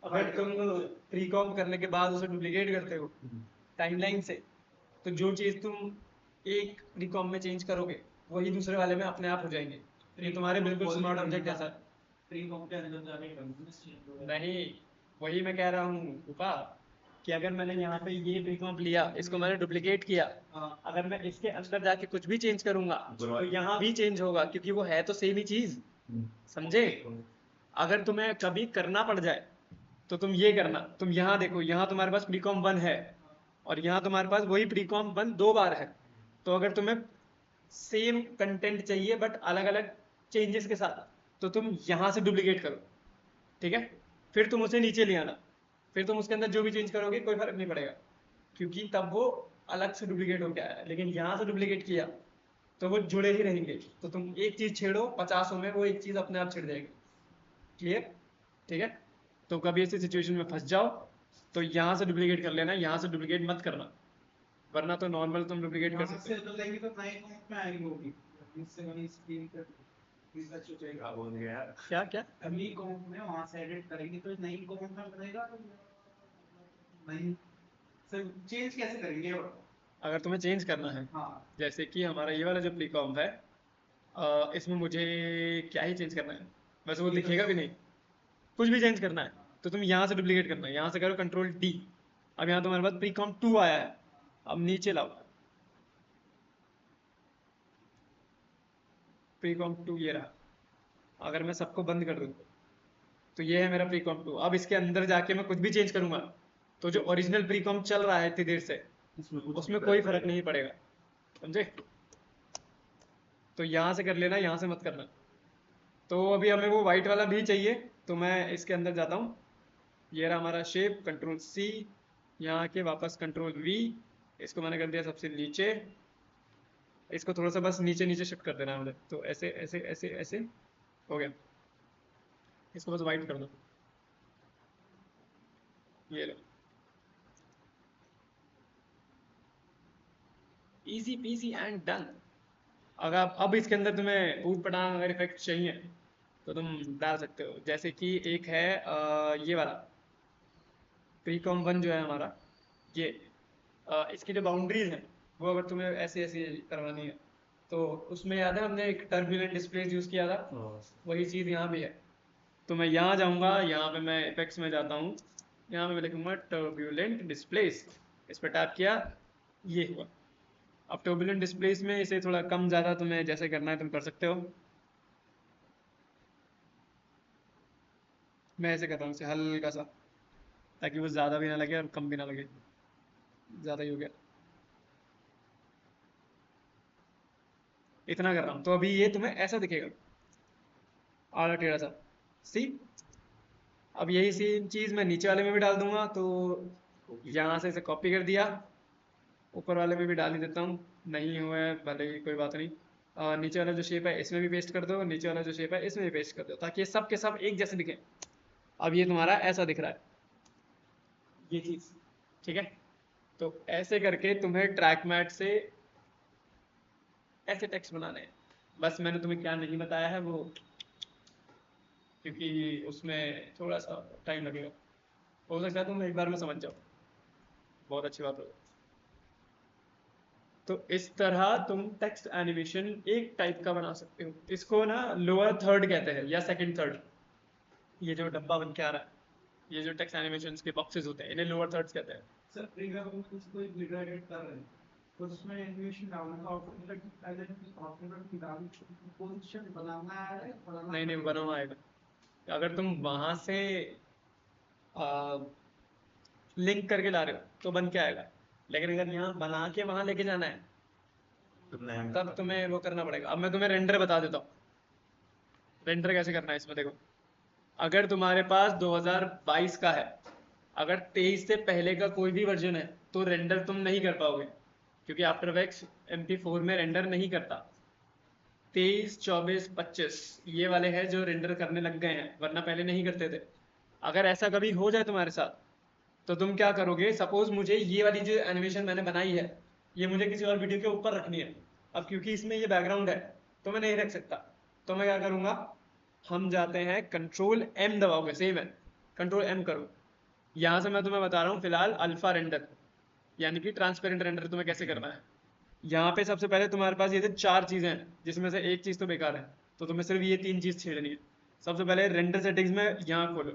अगर तुम प्री कॉम करने के बाद उसे डुप्लीकेट करते हो टाइमलाइन से, तो जो चीज़ तुम एक प्री कॉम में चेंज करोगे वही दूसरे वाले में अपने आप हो जाएंगे। ये तुम्हारे बिल्कुल स्मार्ट ऑब्जेक्ट जैसा नहीं, वही मैं कह रहा हूँ उपा, कि अगर मैंने यहाँ पे ये प्री कॉम्प लिया, इसको मैंने डुप्लीकेट किया, अगर मैं इसके अंदर जाके कुछ भी चेंज करूंगा तो यहाँ भी चेंज होगा, क्योंकि वो है तो सेम ही चीज। समझे? अगर तुम्हें कभी करना पड़ जाए तो तुम ये करना, तुम यहाँ देखो, यहाँ तुम्हारे पास प्री कॉम्प 1 है और यहाँ तुम्हारे पास वही प्री कॉम्प 1 2 बार है। तो अगर तुम्हें सेम कंटेंट चाहिए बट अलग अलग चेंजेस के साथ, तो तुम यहाँ से डुप्लीकेट करो। ठीक है, फिर तुम उसे नीचे ले आना, फिर तुम उसके अंदर जो भी चेंज करोगे कोई फर्क नहीं पड़ेगा, क्योंकि तब वो अलग से डुप्लीकेट हो गया है। लेकिन यहाँ से डुप्लीकेट किया तो वो जुड़े ही रहेंगे। तो तुम एक चीज़ छेड़ो 50 में वो एक चीज़ अपने आप छिड़ जाएगी। क्लियर? ठीक है, तो कभी ऐसी सिचुएशन में फंस जाओ तो यहाँ से डुप्लीकेट कर लेना, यहाँ से डुप्लीकेट मत करना, वरना तो नॉर्मल तुम डुप्लीकेट कर सकते हो। क्या बोल गया यार? क्या क्या अगली कॉमेंट में वहां से एडिट करेंगे तो नई कॉमेंट में बनेगा नहीं सर चेंज कैसे करेंगे ये बताओ। अगर तुम्हें चेंज करना है, हाँ जैसे कि हमारा ये वाला जो प्रीकॉम है, इसमें मुझे क्या ही चेंज करना है, वैसे वो दिखेगा भी नहीं, कुछ भी चेंज करना है तो तुम यहाँ से डुप्लीकेट करना है, यहाँ से करो कंट्रोल डी। अब यहाँ तुम्हारे पास प्रीकॉम 2 आया है, अब नीचे लाओ प्रीकॉम 2, ये रहा। अगर मैं सबको बंद कर दूँ तो ये है मेरा प्रीकॉम 2। अब इसके अंदर जाके मैं कुछ भी चेंज करूंगा तो जो ओरिजिनल प्रीकॉम चल रहा है इतनी देर से उसमें कोई फर्क नहीं पड़ेगा, समझे? तो यहाँ से कर लेना, यहाँ से मत करना। तो अभी हमें वो वाइट वाला भी चाहिए, तो मैं इसके अंदर जाता हूँ, ये रहा हमारा शेप, कंट्रोल सी, यहाँ आके वापस कंट्रोल वी, इसको मैंने कर दिया सबसे नीचे, इसको थोड़ा सा बस नीचे नीचे शिफ्ट कर देना है मुझे, तो ऐसे ऐसे ऐसे ऐसे हो गया। इसको बस वाइट कर दो, ये लो, इजी पीजी एंड डन। अगर अब इसके अंदर तुम्हें ऊट पटांग अगर इफेक्ट चाहिए तो तुम डाल सकते हो, जैसे कि एक है ये वाला प्रीकॉम 1 जो है हमारा, ये इसकी जो बाउंड्रीज हैं वो अगर तुम्हें ऐसी ऐसी करवानी है तो उसमें याद है हमने एक टर्बुलेंट डिस्प्लेस यूज़ किया था, वही चीज़ यहाँ भी है। तो मैं यहाँ जाऊँगा, यहाँ पे मैं इफेक्ट्स में जाता हूँ, यहाँ पे मैं लिखूँगा टर्बुलेंट डिस्प्लेस, इस पर टैप किया, ये हुआ। अब टर्बुलेंट डिस्प्लेस में इसे थोड़ा कम ज़्यादा तुम्हें जैसे करना है तुम कर सकते हो। मैं ऐसे कर रहा हूँ इसे हल्का सा, ताकि वो ज़्यादा भी ना लगे और कम भी ना लगे, ज़्यादा ही हो गया, इतना कर रहा हूँ। तो अभी ये तुम्हें ऐसा दिखेगा, आधा टेढ़ा सा, सी। अब यही सेम चीज़ मैं नीचे वाले में भी डाल दूंगा, तो यहाँ से इसे कॉपी कर दिया, ऊपर वाले में भी डाल ही देता हूँ, नहीं हुआ है भले ही कोई बात नहीं। नीचे वाला जो शेप है इसमें भी पेस्ट कर दो, नीचे वाला जो शेप है इसमें भी पेस्ट कर दो, ताकि ये सब के सब एक जैसे दिखें। अब ये तुम्हारा ऐसा दिख रहा है, ये चीज़, ठीक है? तो ऐसे करके तुम्हें ट्रैक मैट से ऐसे टेक्स्ट बनाने हैं। बस मैंने तुम्हें क्या नहीं बताया है वो, क्योंकि उसमें थोड़ा सा टाइम लगेगा, हो सकता है तुम एक बार में समझ जाओ, बहुत अच्छी बात होगी। तो इस तरह तुम टेक्स्ट एनिमेशन एक टाइप का बना सकते हो। इसको ना लोअर थर्ड कहते हैं या सेकंड थर्ड, ये जो डब्बा बन के आ रहा है, ये जो टेक्स्ट एनिमेशन के बॉक्सेस होते हैं इन्हें लोअर थर्ड्स कहते हैं। सर प्रीमियर में कुछ कोई वीडियो एडिट कर रहे हैं तो उसमें एनिमेशन डालना है, और पहले ऑप्शन डाल पोजीशन बनाना है, नहीं नहीं बना हुआ आएगा, अगर तुम वहां से लिंक करके ला रहे हो तो बन के आएगा, लेकिन अगर यहाँ बना के वहां लेके जाना है तब तुम्हें वो करना पड़ेगा। अब मैं तुम्हें रेंडर बता देता हूँ, रेंडर कैसे करना है इसमें। देखो, अगर तुम्हारे पास 2022 का है, अगर 23 से पहले का कोई भी वर्जन है तो रेंडर तुम नहीं कर पाओगे, क्योंकि आफ्टर इफेक्ट्स MP4 में रेंडर नहीं करता। 23, 24, 25 ये वाले हैं जो रेंडर करने लग गए हैं, वरना पहले नहीं करते थे। अगर ऐसा कभी हो जाए तुम्हारे साथ तो तुम क्या करोगे, सपोज मुझे ये वाली जो एनिमेशन मैंने बनाई है ये मुझे किसी और वीडियो के ऊपर रखनी है, अब क्योंकि इसमें ये बैकग्राउंड है तो मैं नहीं रख सकता, तो मैं क्या करूँगा, हम जाते हैं कंट्रोल M दबाओगे, सेम है, कंट्रोल M करो। यहाँ से मैं तुम्हें बता रहा हूँ फिलहाल अल्फा रेंडर, यानी कि ट्रांसपेरेंट रेंडर तुम्हें कैसे करना है। यहाँ पे सबसे पहले तुम्हारे पास ये जो 4 चीज़ें हैं जिसमें से एक चीज़ तो बेकार है, तो तुम्हें सिर्फ ये 3 चीज़ छेड़नी है। सबसे पहले रेंडर सेटिंग्स में यहाँ खोलो,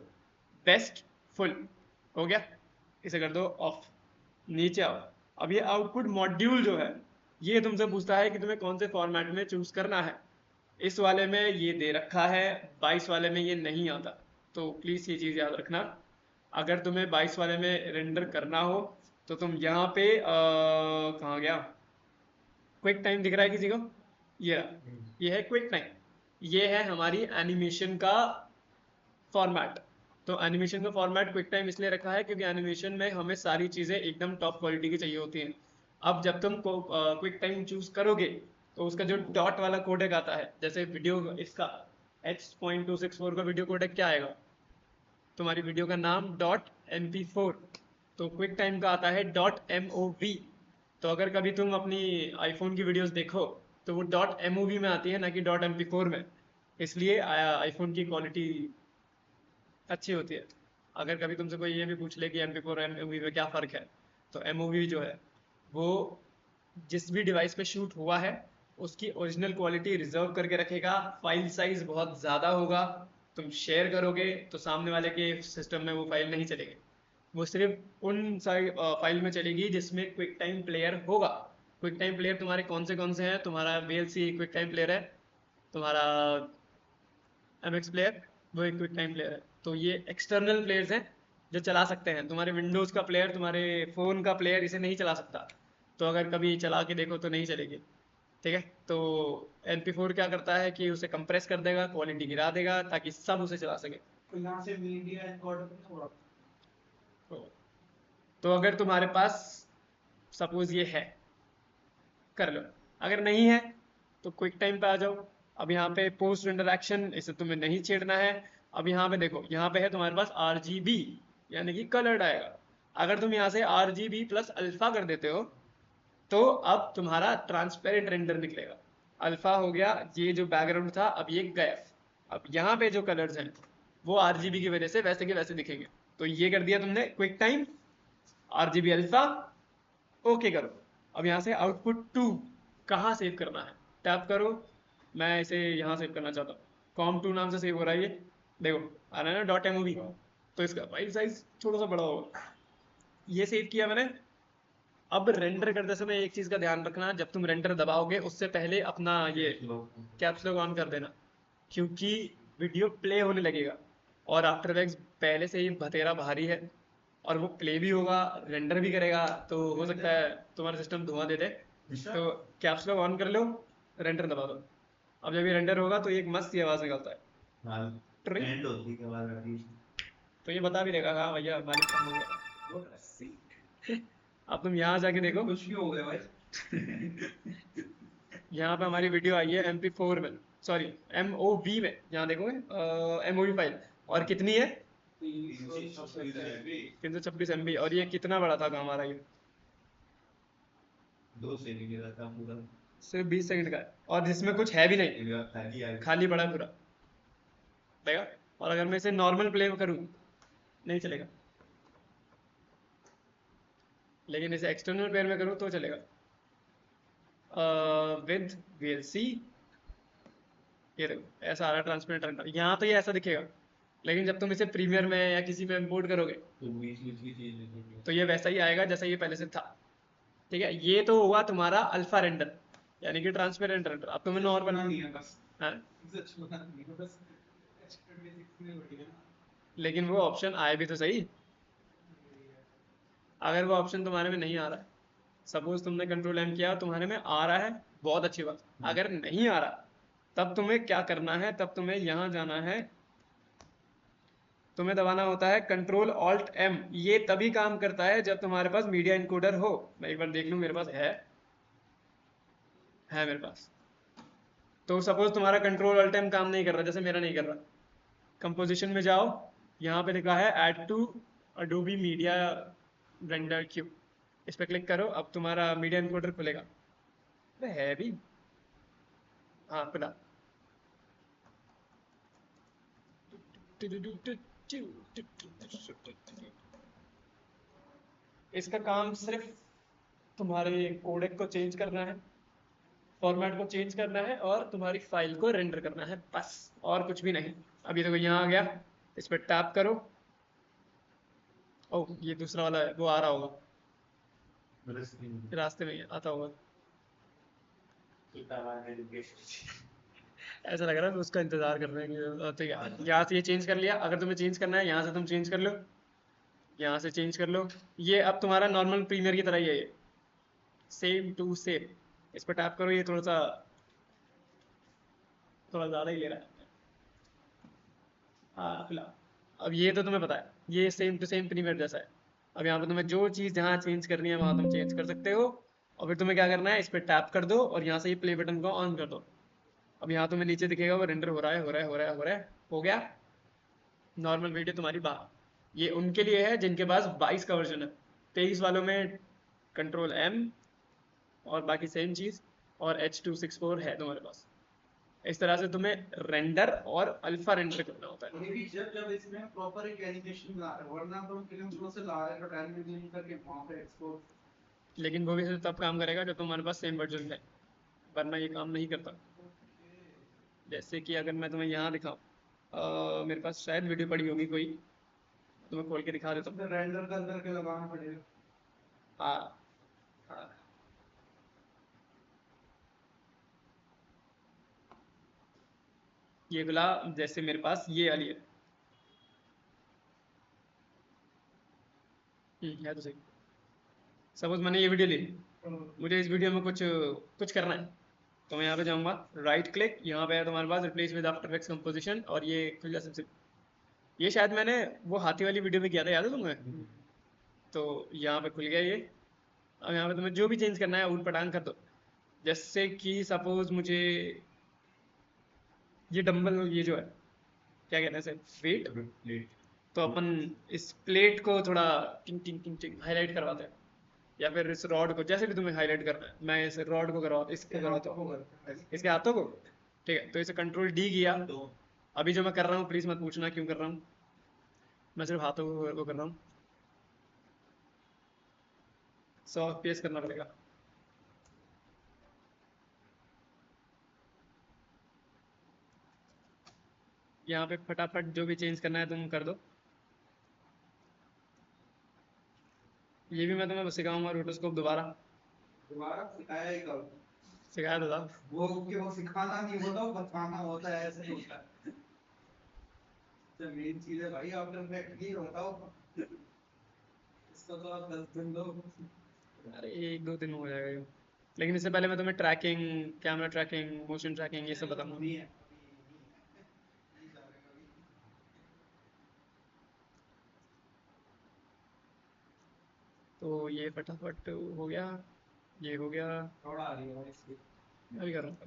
बेस्ट फुल हो गया, इसे कर दो ऑफ, नीचे आओ। अब ये आउटपुट मॉड्यूल जो है ये तुमसे पूछता है कि तुम्हें कौन से फॉर्मेट में चूज करना है। इस वाले में ये दे रखा है, 22 वाले में ये नहीं आता, तो प्लीज़ ये चीज़ याद रखना। अगर तुम्हें 22 वाले में रेंडर करना हो तो तुम यहाँ पे कहाँ गया, क्विक टाइम दिख रहा है किसी को, ये रहा, ये है क्विक टाइम, ये है हमारी एनिमेशन का फॉर्मेट। तो एनिमेशन का फॉर्मेट क्विक टाइम इसलिए रखा है क्योंकि एनिमेशन में हमें सारी चीज़ें एकदम टॉप क्वालिटी की चाहिए होती हैं। अब जब तुम क्विक टाइम चूज करोगे तो उसका जो डॉट वाला कोडेक आता है, जैसे वीडियो इसका H.264 का वीडियो कोडेक क्या आएगा, तुम्हारी वीडियो का नाम .mp4, तो क्विक टाइम का आता है .mov। तो अगर कभी तुम अपनी आईफोन की वीडियोस देखो तो वो .mov में आती है, ना कि .mp4 में। इसलिए आईफोन की क्वालिटी अच्छी होती है। अगर कभी तुमसे कोई ये भी पूछ ले कि MP4 और MOV में क्या फ़र्क है, तो MOV जो है वो जिस भी डिवाइस पे शूट हुआ है उसकी ओरिजिनल क्वालिटी रिजर्व करके रखेगा, फाइल साइज बहुत ज़्यादा होगा, तुम शेयर करोगे तो सामने वाले के सिस्टम में वो फाइल नहीं चलेगी, वो सिर्फ उन सारी फाइल में चलेगी जिसमें क्विक टाइम प्लेयर होगा। क्विक टाइम प्लेयर तुम्हारे कौन से हैं? तुम्हारा VLC क्विक टाइम प्लेयर है, तुम्हारा MX प्लेयर वो एक क्विक टाइम प्लेयर है। तो ये एक्सटर्नल प्लेयर्स हैं जो चला सकते हैं। तुम्हारे विंडोज़ का प्लेयर, तुम्हारे फ़ोन का प्लेयर इसे नहीं चला सकता, तो अगर कभी चला के देखो तो नहीं चलेगी। ठीक है, तो MP4 क्या करता है कि उसे कंप्रेस कर देगा, क्वालिटी गिरा देगा ताकि सब उसे चला सके। तो यहाँ से मीडिया एनकोडर थोड़ा तो अगर तुम्हारे पास सपोज ये है, कर लो। अगर नहीं है तो क्विक टाइम पे आ जाओ। अब यहाँ पे पोस्ट इंटरैक्शन, इसे तुम्हें नहीं छेड़ना है। अब यहाँ पे देखो, यहाँ पे है तुम्हारे पास RGB यानी कि कलर्ड आएगा। अगर तुम यहाँ से RGB प्लस अल्फा कर देते हो तो अब तुम्हारा ट्रांसपेरेंट रेंडर निकलेगा। अल्फा हो गया, ये जो बैकग्राउंड था अब ये गैप। अब यहाँ पे जो कलर्स हैं वो RGB की वजह से वैसे के वैसे दिखेंगे। तो ये कर दिया तुमने quick time, RGB alpha, okay करो। अब यहाँ से आउटपुट 2 कहाँ सेव करना है, टैप करो। मैं इसे यहाँ सेव करना चाहता हूँ, com2 नाम से सेव हो रहा है ये, देखो आ रहा है ना .mov। तो इसका फाइल साइज थोड़ा सा बड़ा होगा, ये सेव किया मैंने। अब रेंडर करते समय एक चीज़ का ध्यान रखना, जब तुम रेंडर दबाओगे उससे पहले अपना ये कैप्स लॉक ऑन कर देना, क्योंकि वीडियो प्ले होने लगेगा और आफ्टर इफेक्ट्स पहले से ही भतेरा भारी है और वो प्ले भी होगा, रेंडर भी करेगा, तो हो सकता है तुम्हारा सिस्टम धुआं दे दे। तो कैप्स लॉक ऑन कर लो, रेंडर दबा दो। अब जब ये रेंडर होगा तो एक मस्त सी आवाज़ निकलता है, ट्रिंग। तो ये बता भी देगा हाँ भैया हमारी काम हो गया। अब तुम यहाँ जाके देखो, कुछ भी हो गया भाई। यहाँ पे हमारी वीडियो आई है MP4 में, सॉरी MOV में। यहाँ देखो MOV फाइल, और कितनी है 326 MB, और ये कितना बड़ा था हमारा, ये 2 सेकंड का काम पूरा सिर्फ 20 सेकंड का है, और जिसमें कुछ है भी नहीं, खाली पड़ा है पूरा, देगा। और अगर मैं इसे नॉर्मल प्ले करूँ नहीं चलेगा, लेकिन इसे एक्सटर्नल प्लेयर में करूँ तो चलेगा विद VLC। ये देखो ऐसा आ रहा है ट्रांसपेरेंट रेंडर, यहाँ तो ये ऐसा दिखेगा, लेकिन जब तुम इसे प्रीमियर में या किसी में इंपोर्ट करोगे तो बीच बीच की चीज तो ये वैसा ही आएगा जैसा ये पहले से था। ठीक है, ये तो हुआ तुम्हारा अल्फा रेंडर यानी कि ट्रांसपेरेंट रेंडर। अब तुम्हें नॉर्मल नहीं है बस, हाँ, सच बना नहीं है बस, HTML6 में बढ़िया ना। लेकिन वो ऑप्शन आए भी तो सही। अगर वो ऑप्शन तुम्हारे में नहीं आ रहा है, सपोज तुमने कंट्रोल M किया तुम्हारे में आ रहा है, बहुत अच्छी बात। अगर नहीं आ रहा तब तुम्हें क्या करना है, तब तुम्हें यहाँ जाना है, तुम्हें दबाना होता है कंट्रोल ऑल्ट M। ये तभी काम करता है जब तुम्हारे पास मीडिया इनकोडर हो। मैं एक बार देख लूँ मेरे पास है मेरे पास। तो सपोज तुम्हारा कंट्रोल ऑल्ट M काम नहीं कर रहा, जैसे मेरा नहीं कर रहा, कंपोजिशन में जाओ, यहाँ पे लिखा है add to Adobe media render queue, इस पर क्लिक करो। अब तुम्हारा मीडिया इनकोडर खुलेगा, है भी, हाँ खुला। इसका काम सिर्फ तुम्हारे कोडेक को चेंज करना है, फॉर्मेट को चेंज करना है और तुम्हारी फाइल को रेंडर करना है, बस और कुछ भी नहीं। अभी देखो यहाँ आ गया, इस पर टैप करो। ओह ये दूसरा वाला है, वो आ रहा होगा रास्ते में, आता होगा। ऐसा लग रहा है उसका इंतजार कर रहे हैं। तो यहाँ से ये चेंज कर लिया। अगर तुम्हें चेंज करना है यहाँ से तुम चेंज कर लो, यहाँ से चेंज कर लो। ये अब तुम्हारा नॉर्मल प्रीमियर की तरह ही है, ये सेम टू सेम। इस पर टैप करो, ये थोड़ा ज़्यादा ही ले रहा है। हाँ फिलहाल अब ये तो तुम्हें पता है, ये सेम टू सेम प्रीमियर जैसा है। अब यहाँ पर तुम्हें जो चीज़ जहाँ चेंज करनी है वहाँ तुम चेंज कर सकते हो। और फिर तुम्हें क्या करना है, इस पर टैप कर दो और यहाँ से ये प्ले बटन को ऑन कर दो। अब यहाँ तुम्हें नीचे दिखेगा वो रेंडर हो रहा है, हो गया। नॉर्मल वीडियो तुम्हारी बाहर। ये उनके लिए है जिनके पास 22 का वर्जन है। 23 वालों में कंट्रोल M और बाकी सेम चीज़, और H264 है तुम्हारे पास। इस तरह से तुम्हें रेंडर और अल्फा रेंडर करना होता है। ये भी जब इसमें प्रॉपर एक एनिमेशन ला रहे हैं, वरना तो हम फिल्म स्लो से ला रहे हैं तो एनिमेशन करके वहां पे एक्सपोज। लेकिन वो भी सिर्फ तब काम करेगा जब तुम्हारे पास सेम वर्जन है, वरना ये काम नहीं करता। जैसे कि अगर मैं तुम्हें यहाँ दिखाऊँ, मेरे पास शायद वीडियो पड़ी होगी कोई, तुम्हें खोल के दिखा देता हूँ। तो रेंडर कर करके लगाना पड़ेगा। हाँ हाँ, ये गुला जैसे मेरे पास ये वाली है। है तो सही। सपोज मैंने ये वीडियो ली, मुझे इस वीडियो में कुछ कुछ करना है, तो मैं यहाँ पे जाऊँगा, राइट क्लिक, यहाँ पे है तुम्हारे पास replace with after effects composition, और ये खुल जाए सबसे। ये शायद मैंने वो हाथी वाली वीडियो में किया था, याद है तुम्हें? तो यहाँ पे खुल गया ये। अब यहाँ पे तुम्हें जो भी चेंज करना है ऊट पटांग कर दो। जैसे कि सपोज मुझे ये डंबल, ये जो है क्या कहते हैं इसे, वेट, प्लेट तो अपन इस प्लेट को थोड़ा टिंग टिंग टिंग टिंग हाईलाइट करवाते हैं, या फिर इस रॉड को, जैसे भी तुम्हें हाईलाइट करना है। मैं इस रॉड को करवाता, इसको करवाता हूँ, इसके हाथों को। ठीक है, तो इसे कंट्रोल डी किया। अभी जो मैं कर रहा हूँ प्लीज मत पूछना क्यों कर रहा हूँ, मैं सिर्फ हाथों को कर रहा हूँ। 100 FPS करना पड़ेगा। यहाँ पे फटाफट जो भी चेंज करना है तुम कर दो। ये भी मैं तुम्हें सिखाऊंगा रोटोस्कोप दोबारा। दोबारा सिखाया ही कब? सिखाया तो था। वो सिखाना नहीं होता, वो बताना होता है, ऐसे नहीं होता। तो मेन चीज है भाई, आफ्टर इफेक्ट की बताओ। इसको तो आप 10 दिन दो। अरे 1-2 दिन में हो जाएगा ये, लेकिन इससे पहले मैं तुम्हें tracking, camera tracking, motion tracking, ये सब बताऊंगा। नहीं है। तो ये फटाफट हो गया, ये हो गया। थोड़ा आ रही है इसकी। मैं भी कर रहा हूँ।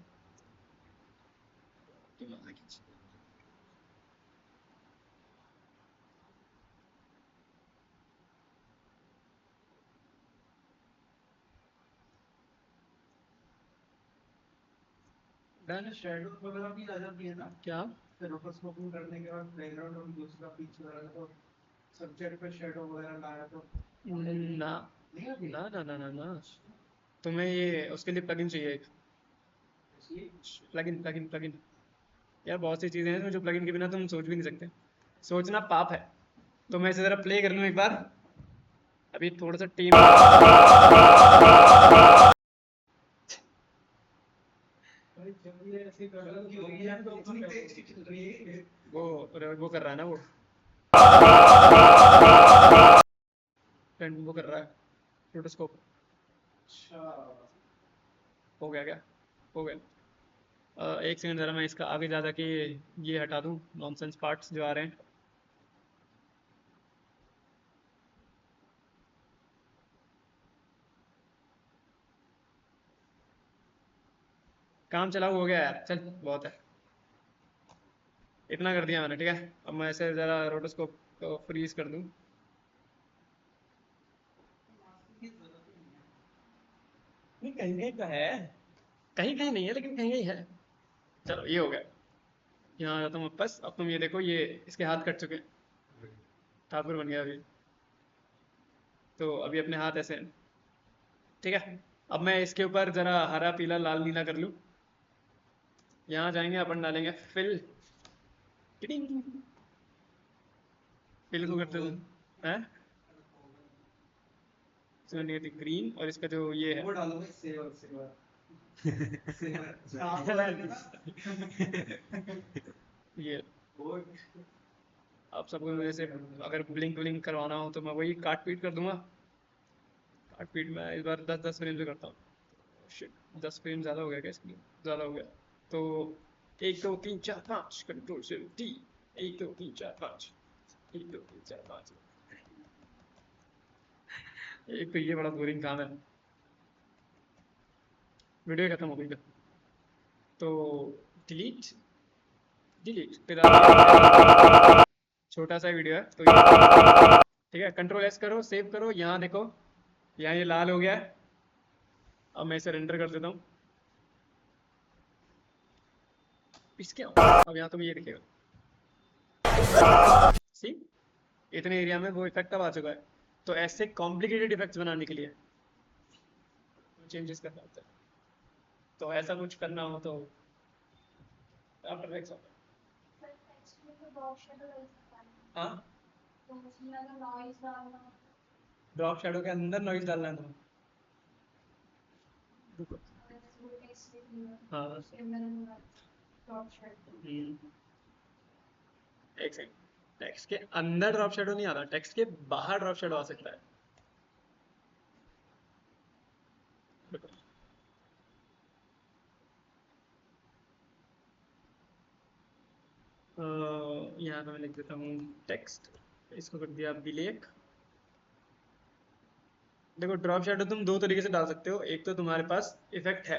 मैंने शैडो वगैरह भी आ जाती है ना, क्या? फिर रोटोस्कोपिंग करने के बाद बैकग्राउंड और दूसरा पीछे वाला तो सब्जेक्ट पे शैडो वगैरह लाया तो ना नहीं आती ना ना ना ना ना, तुम्हें ये उसके लिए प्लगइन चाहिए एक। इसलिए। प्लगइन प्लगइन प्लगइन, यार बहुत सी चीज़ें हैं इसमें जो प्लगइन के बिना तुम सोच भी नहीं सकते। सोचना पाप है। तो मैं इसे ज़रा प्ले कर लूँ एक बार। अभी थोड़ा सा टीम, भाई जब ये ऐसी गलत की होगी यार, तो अपनी तेज की चल रही है। वो कर रहा है ना, वो कर रहा है रोटोस्कोप। अच्छा। हो गया क्या? हो गया। एक सेकंड ज़रा मैं इसका आगे जा के ये हटा दूँ नॉनसेंस पार्ट्स जो आ रहे हैं। काम चलाऊ हो गया यार, चल बहुत है, इतना कर दिया मैंने। ठीक है, अब मैं ऐसे ज़रा रोटोस्कोप को फ्रीज कर दूँ। नहीं कहीं कहीं तो है, कहीं कहीं नहीं है लेकिन कहीं कहीं है। चलो ये हो गया। यहाँ आ जाता हूँ वापस। अब तुम ये देखो, ये इसके हाथ कट चुके हैं, ठाकुर बन गया अभी। तो अभी अपने हाथ ऐसे हैं। ठीक है, अब मैं इसके ऊपर ज़रा हरा पीला लाल नीला कर लूँ। यहाँ जाएंगे, अपन डालेंगे फिल। टिडिंग। फिल को करते हैं ग्रीन, और इसका जो ये है वो डालो भाई, सेवर सेवर सेवर नाम बोलेगा ना। ये। वो आप सबको जैसे अगर ब्लिंक ब्लिंक करवाना हो तो मैं वही काट पीट कर दूंगा। काट पीट मैं इस बार 10-10 फ्रेम से करता हूँ। शिट, 10 फ्रेम ज़्यादा हो गया क्या इसके लिए? ज़्यादा हो गया। तो 1 2 3 4 5 कंट्रोल से टी। 1 2 3 4 5, 1 2 3 4 5। एक तो ये बड़ा बोरिंग काम है। वीडियो खत्म हो गई तो डिलीट डिलीट, फिर छोटा सा वीडियो है तो ठीक है। कंट्रोल एस करो, सेव करो। यहाँ देखो, यहाँ ये लाल हो गया है। अब मैं इसे रेंडर कर देता हूँ। इसके अब यहाँ तुम ये दिखेगा, सी इतने एरिया में वो इफेक्ट अब आ चुका है। तो ऐसे कॉम्प्लिकेटेड इफेक्ट्स बनाने के लिए चेंजेस करना होता है। तो ऐसा कुछ करना हो तो आफ्टर इफेक्ट्स होता है। हाँ, ड्रॉप शैडो के अंदर नॉइज डालना है तुम्हें। रुको। हाँ एक सेकंड, टेक्स्ट के अंदर ड्रॉप शैडो नहीं आता, टेक्स्ट के बाहर ड्रॉप शैडो आ सकता है। रुको। यहाँ पे मैं लिख देता हूँ टेक्स्ट, इसको कर दिया विलेख। देखो ड्रॉप शैडो तुम दो तरीके से डाल सकते हो, एक तो तुम्हारे पास इफेक्ट है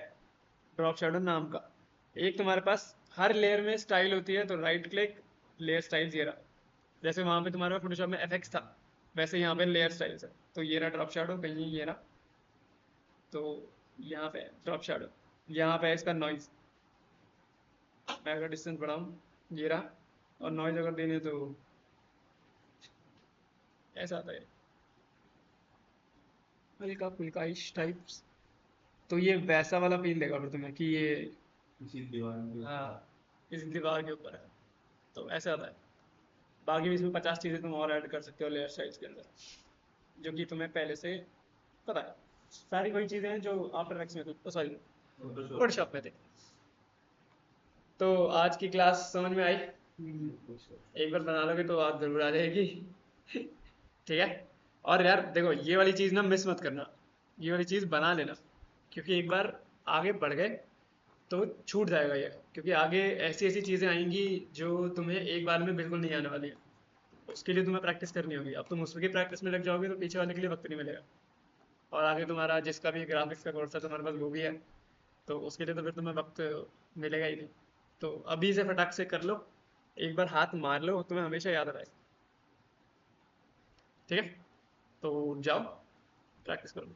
ड्रॉप शैडो नाम का, एक तुम्हारे पास हर लेयर में स्टाइल होती है, तो राइट क्लिक लेयर स्टाइल्स ये रहा, जैसे वहां पे तुम्हारे पास फोटोशॉप में एफएक्स था, वैसे यहाँ पे लेयर स्टाइल्स है। तो ये रहा ड्रॉप शैडो, कहीं ये रहा, तो यहाँ पे ड्रॉप शैडो, यहाँ पे है इसका नॉइज। मैं अगर डिस्टेंस बढ़ाऊँ ये रहा, और नॉइज अगर देने तो ऐसा आता है हल्का फुल्काइश टाइप्स। तो ये वैसा वाला फील देगा फिर तुम्हें कि ये इसी दीवार पे हाँ इस दीवार के ऊपर है, तो ऐसे आता है। बाकी भी इसमें 50 चीज़ें तुम और ऐड कर सकते हो लेयर स्टाइल्स के अंदर, जो कि तुम्हें पहले से पता है। सारी वही चीज़ें हैं जो आफ्टर इफेक्ट्स में थी, सॉरी फोटोशॉप में थे। तो आज की क्लास समझ में आई? एक बार बना लोगे तो बात जरूर आ जाएगी। ठीक है। और यार देखो ये वाली चीज़ ना मिस मत करना, ये वाली चीज़ बना लेना, क्योंकि एक बार आगे बढ़ गए तो छूट जाएगा ये, क्योंकि आगे ऐसी ऐसी चीज़ें आएंगी जो तुम्हें एक बार में बिल्कुल नहीं आने वाली है। उसके लिए तुम्हें प्रैक्टिस करनी होगी। अब तुम उसकी प्रैक्टिस में लग जाओगे तो पीछे वाले के लिए वक्त नहीं मिलेगा। और आगे तुम्हारा जिसका भी ग्राफिक्स का कोर्स है तुम्हारे पास वो भी है, तो उसके लिए तो फिर तुम्हें वक्त मिलेगा ही नहीं। तो अभी से फटाक से कर लो, एक बार हाथ मार लो, तुम्हें हमेशा याद रहेगा। ठीक है, तो जाओ प्रैक्टिस करो।